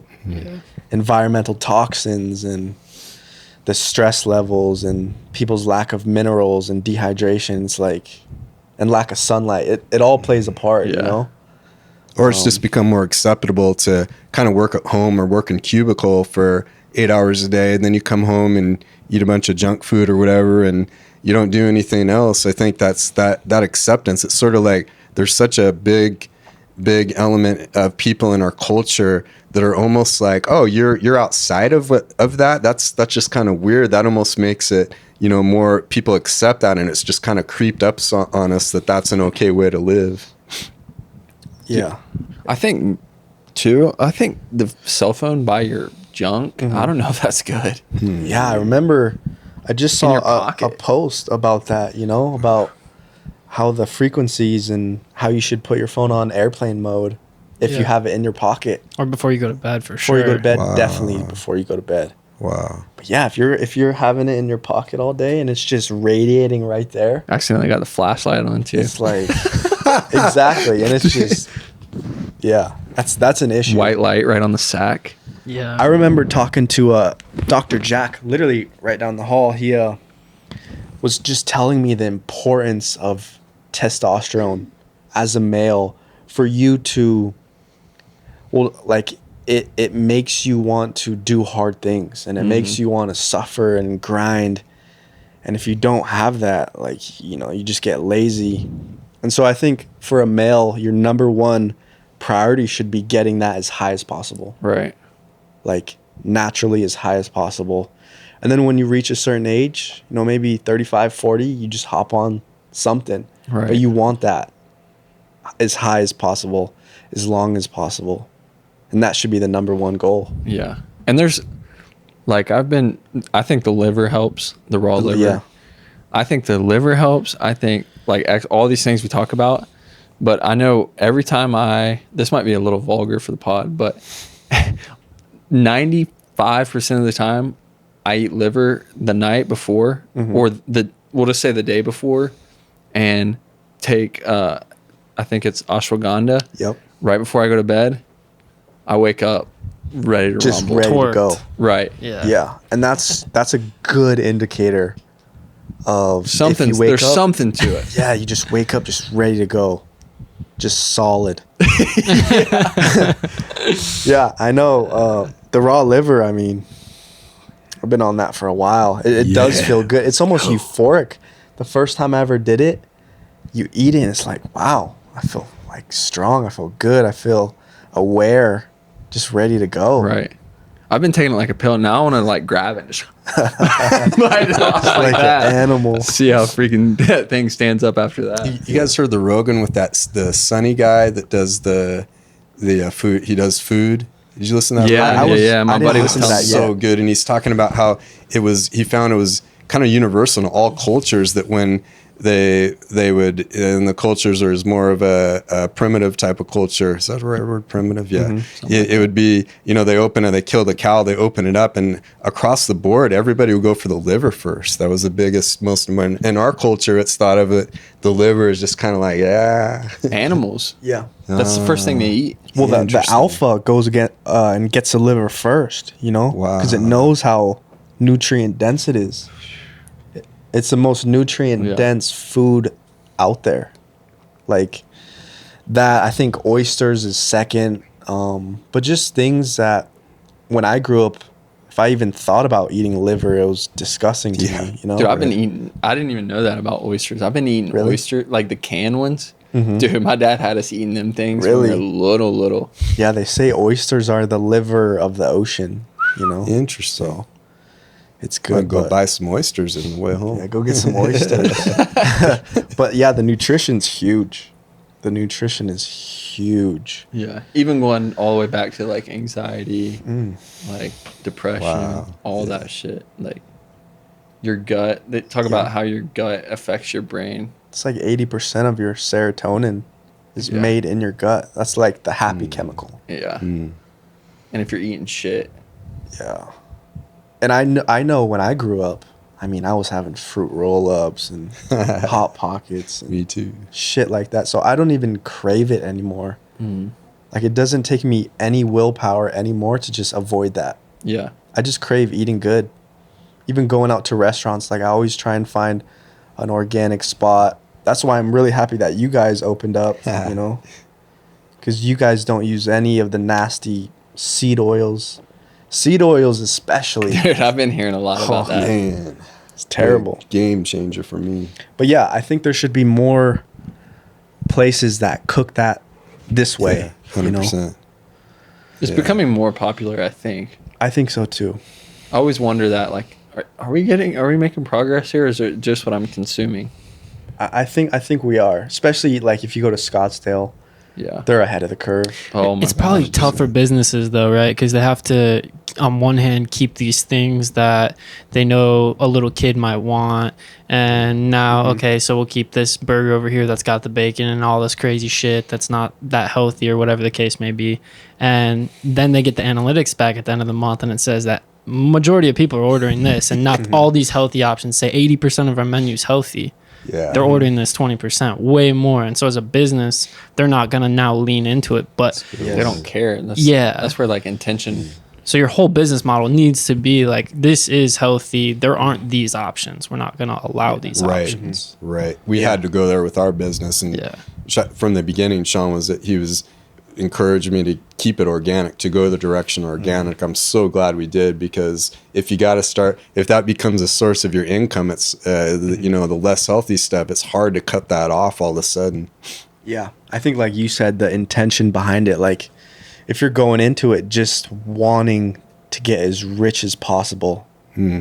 Speaker 3: environmental toxins and the stress levels and people's lack of minerals and dehydration. It's like, and lack of sunlight. It all plays a part, you
Speaker 2: Yeah.
Speaker 3: know?
Speaker 8: Or it's just become more acceptable to kind of work at home or work in cubicle for 8 hours a day, and then you come home and eat a bunch of junk food or whatever, and you don't do anything else. I think that's that acceptance. It's sort of like there's such a big element of people in our culture that are almost like, oh, you're outside of that. That's just kind of weird. That almost makes it, you know, more people accept that, and it's just kind of creeped up on us that that's an okay way to live.
Speaker 3: Yeah.
Speaker 2: I think too. I think the cell phone by your junk. I don't know if that's good.
Speaker 3: Yeah, I remember I just saw
Speaker 2: your
Speaker 3: a
Speaker 2: pocket.
Speaker 3: post about that, you know, about how the frequencies and how you should put your phone on airplane mode if you
Speaker 4: Yeah.
Speaker 3: have it in your pocket
Speaker 4: Or before you go to bed, for
Speaker 3: before
Speaker 4: sure.
Speaker 3: you go to bed.
Speaker 8: Wow.
Speaker 3: Definitely before you go to bed.
Speaker 8: Wow.
Speaker 3: But yeah, if you're having it in your pocket all day and it's just radiating right there,
Speaker 2: I accidentally got the flashlight on too.
Speaker 3: it's like exactly, and it's just yeah, that's an issue.
Speaker 2: White light right on the sack.
Speaker 4: Yeah.
Speaker 3: I remember talking to Dr. Jack, literally right down the hall. He was just telling me the importance of testosterone as a male for you to, well, like it makes you want to do hard things, and it makes you want to suffer and grind. And if you don't have that, like, you know, you just get lazy. And so I think for a male, your number one priority should be getting that as high as possible.
Speaker 2: Right.
Speaker 3: Like naturally as high as possible. And then when you reach a certain age, you know, maybe 35, 40, you just hop on something.
Speaker 2: Right.
Speaker 3: But you want that as high as possible, as long as possible. And that should be the number one goal.
Speaker 2: Yeah. And there's like I think the liver helps, the raw liver.
Speaker 3: Yeah.
Speaker 2: I think the liver helps. I think like all these things we talk about, but I know every time this might be a little vulgar for the pod, but 95% of the time I eat liver the night before or we'll just say the day before, and take I think it's ashwagandha.
Speaker 3: Yep.
Speaker 2: Right before I go to bed, I wake up ready to
Speaker 3: Just
Speaker 2: rumble.
Speaker 3: ready to go.
Speaker 4: Torqued.
Speaker 2: Right.
Speaker 3: Yeah, and that's a good indicator of if
Speaker 2: Something.
Speaker 3: you wake
Speaker 2: There's
Speaker 3: up,
Speaker 2: something to it.
Speaker 3: Yeah, you just wake up just ready to go, just solid. Yeah, I know. The raw liver. I mean, I've been on that for a while. It does feel good. It's almost euphoric. The first time I ever did it, you eat it and it's like, wow, I feel like strong. I feel good. I feel aware, just ready to go.
Speaker 2: Right. I've been taking it like a pill. Now I want to like grab it and just bite it off
Speaker 3: Like
Speaker 2: that.
Speaker 3: an animal.
Speaker 2: See how freaking that thing stands up after that.
Speaker 8: You guys heard the Rogan with the Sunny guy that does the food? He does food. Did you listen to that?
Speaker 2: Yeah,
Speaker 8: Rogan?
Speaker 2: yeah. My
Speaker 3: I didn't
Speaker 2: buddy was
Speaker 3: listen to
Speaker 2: telling
Speaker 3: that
Speaker 2: me.
Speaker 3: yet.
Speaker 8: So good, and he's talking about how he found it was kind of universal in all cultures that when they would, and the cultures are more of a primitive type of culture. Is that the right word? Primitive? Yeah.
Speaker 3: Mm-hmm.
Speaker 8: It would be, they kill the cow, they open it up, and across the board, everybody would go for the liver first. That was the biggest, most important. In our culture, it's thought of it, the liver is just kind of like, yeah.
Speaker 2: Animals.
Speaker 3: Yeah.
Speaker 2: That's the first thing they eat.
Speaker 3: Well, the
Speaker 8: Interesting.
Speaker 3: alpha goes again and gets the liver first,
Speaker 8: Wow.
Speaker 3: because it knows how nutrient dense it is. It's the most nutrient dense food out there. Like that, I think oysters is second. But just things that when I grew up, if I even thought about eating liver, it was disgusting to me.
Speaker 2: Dude, I've been eating, I didn't even know that about oysters. I've been eating oyster, like the canned ones. Dude, my dad had us eating them things when we were little.
Speaker 3: Yeah, they say oysters are the liver of the ocean,
Speaker 8: Interesting.
Speaker 3: So it's
Speaker 8: I'll
Speaker 3: good.
Speaker 8: go
Speaker 3: but-
Speaker 8: buy some oysters on the way home.
Speaker 3: Yeah, go get some oysters. But yeah, the nutrition's huge. The nutrition is huge.
Speaker 2: Yeah. Even going all the way back to like anxiety, like depression,
Speaker 8: Wow.
Speaker 2: all that shit. Like your gut, they talk about how your gut affects your brain.
Speaker 3: It's like 80% of your serotonin is made in your gut. That's like the happy chemical.
Speaker 2: Yeah. And if you're eating shit,
Speaker 3: Yeah. And I know when I grew up, I mean, I was having fruit roll-ups and Hot Pockets and
Speaker 8: Me too.
Speaker 3: shit like that. So I don't even crave it anymore. Like it doesn't take me any willpower anymore to just avoid that.
Speaker 2: yeah.
Speaker 3: I just crave eating good. Even going out to restaurants, like I always try and find an organic spot. That's why I'm really happy that you guys opened up, because you guys don't use any of the nasty seed oils. Seed oils especially.
Speaker 2: Dude, I've been hearing a lot about that.
Speaker 8: Man,
Speaker 3: It's terrible.
Speaker 8: game changer for me.
Speaker 3: But yeah, I think there should be more places that cook that this way.
Speaker 8: 100%.
Speaker 2: It's becoming more popular, I think.
Speaker 3: I think so too.
Speaker 2: I always wonder that, like, are we making progress here, or is it just what I'm consuming?
Speaker 3: I think we are, especially like if you go to Scottsdale,
Speaker 2: Yeah.
Speaker 3: they're ahead of the curve.
Speaker 2: Oh my
Speaker 4: It's probably
Speaker 2: gosh.
Speaker 4: tough for businesses though, right? Because they have to, on one hand, keep these things that they know a little kid might want, and now okay, so we'll keep this burger over here that's got the bacon and all this crazy shit that's not that healthy or whatever the case may be, and then they get the analytics back at the end of the month and it says that majority of people are ordering this and not all these healthy options. Say 80% of our menu is healthy.
Speaker 8: Yeah.
Speaker 4: They're ordering this 20%, way more. And so as a business, they're not going to now lean into it. But
Speaker 2: They don't care. That's,
Speaker 4: Yeah.
Speaker 2: That's where like intention.
Speaker 4: so your whole business model needs to be like, this is healthy. There aren't these options. We're not going to allow these options.
Speaker 8: Right. We had to go there with our business, and
Speaker 4: Yeah.
Speaker 8: from the beginning, Sean was that he was encouraged me to keep it organic, to go the direction organic. I'm so glad we did, because if you got to start, if that becomes a source of your income, it's the less healthy stuff. It's hard to cut that off all of a sudden.
Speaker 3: Yeah, I think like you said, the intention behind it, like if you're going into it just wanting to get as rich as possible,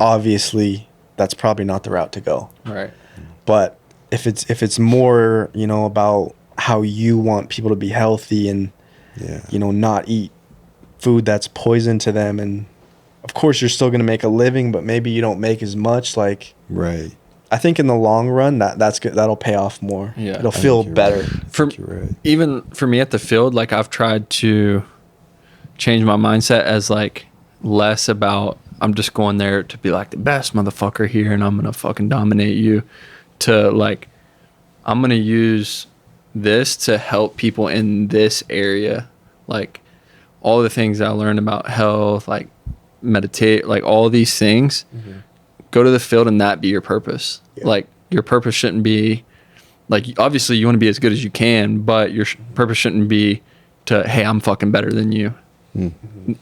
Speaker 3: obviously that's probably not the route to go.
Speaker 2: Right.
Speaker 3: But if it's more, about how you want people to be healthy and not eat food that's poison to them, and of course you're still going to make a living, but maybe you don't make as much. Like,
Speaker 8: Right.
Speaker 3: I think in the long run that's good. That'll pay off more.
Speaker 2: Yeah.
Speaker 3: It'll feel
Speaker 8: you're
Speaker 3: better.
Speaker 8: Right. You're right.
Speaker 2: Even for me at the field, like I've tried to change my mindset as like less about I'm just going there to be like the best motherfucker here and I'm gonna fucking dominate you, to like I'm going to use this to help people in this area. Like all the things I learned about health, like meditate, like all these things, go to the field and that be your purpose. Yeah. Like your purpose shouldn't be like, obviously you want to be as good as you can, but your purpose shouldn't be to, hey, I'm fucking better than you.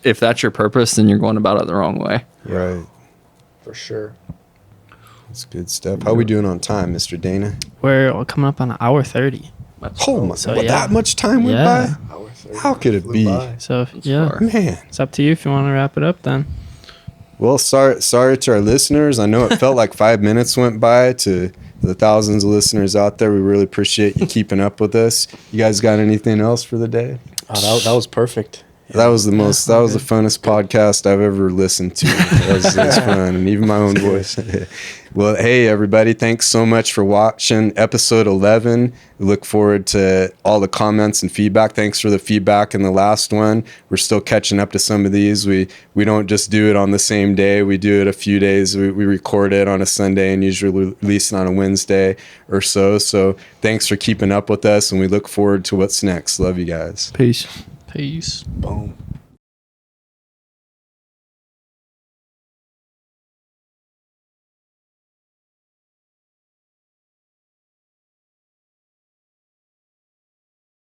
Speaker 2: If that's your purpose, then you're going about it the wrong way.
Speaker 8: Right.
Speaker 3: For sure.
Speaker 8: That's good stuff. How we doing on time, Mr. Dana?
Speaker 4: We're coming up on an hour 30.
Speaker 8: Oh my!
Speaker 4: So,
Speaker 8: What, that much time went
Speaker 4: Yeah.
Speaker 8: by? How could it be?
Speaker 4: So yeah,
Speaker 8: Man.
Speaker 4: it's up to you if you want to wrap it up then.
Speaker 8: Well, sorry to our listeners. I know it felt like 5 minutes went by. To the thousands of listeners out there, we really appreciate you keeping up with us. You guys got anything else for the day?
Speaker 3: Oh, that was perfect.
Speaker 8: That was the most. That was the funnest podcast I've ever listened to. It was fun, and even my own voice. Well, hey everybody! Thanks so much for watching episode 11. We look forward to all the comments and feedback. Thanks for the feedback in the last one. We're still catching up to some of these. We don't just do it on the same day. We do it a few days. We record it on a Sunday and usually release it on a Wednesday or so. So thanks for keeping up with us, and we look forward to what's next. Love you guys.
Speaker 2: Peace.
Speaker 4: Peace.
Speaker 3: Boom.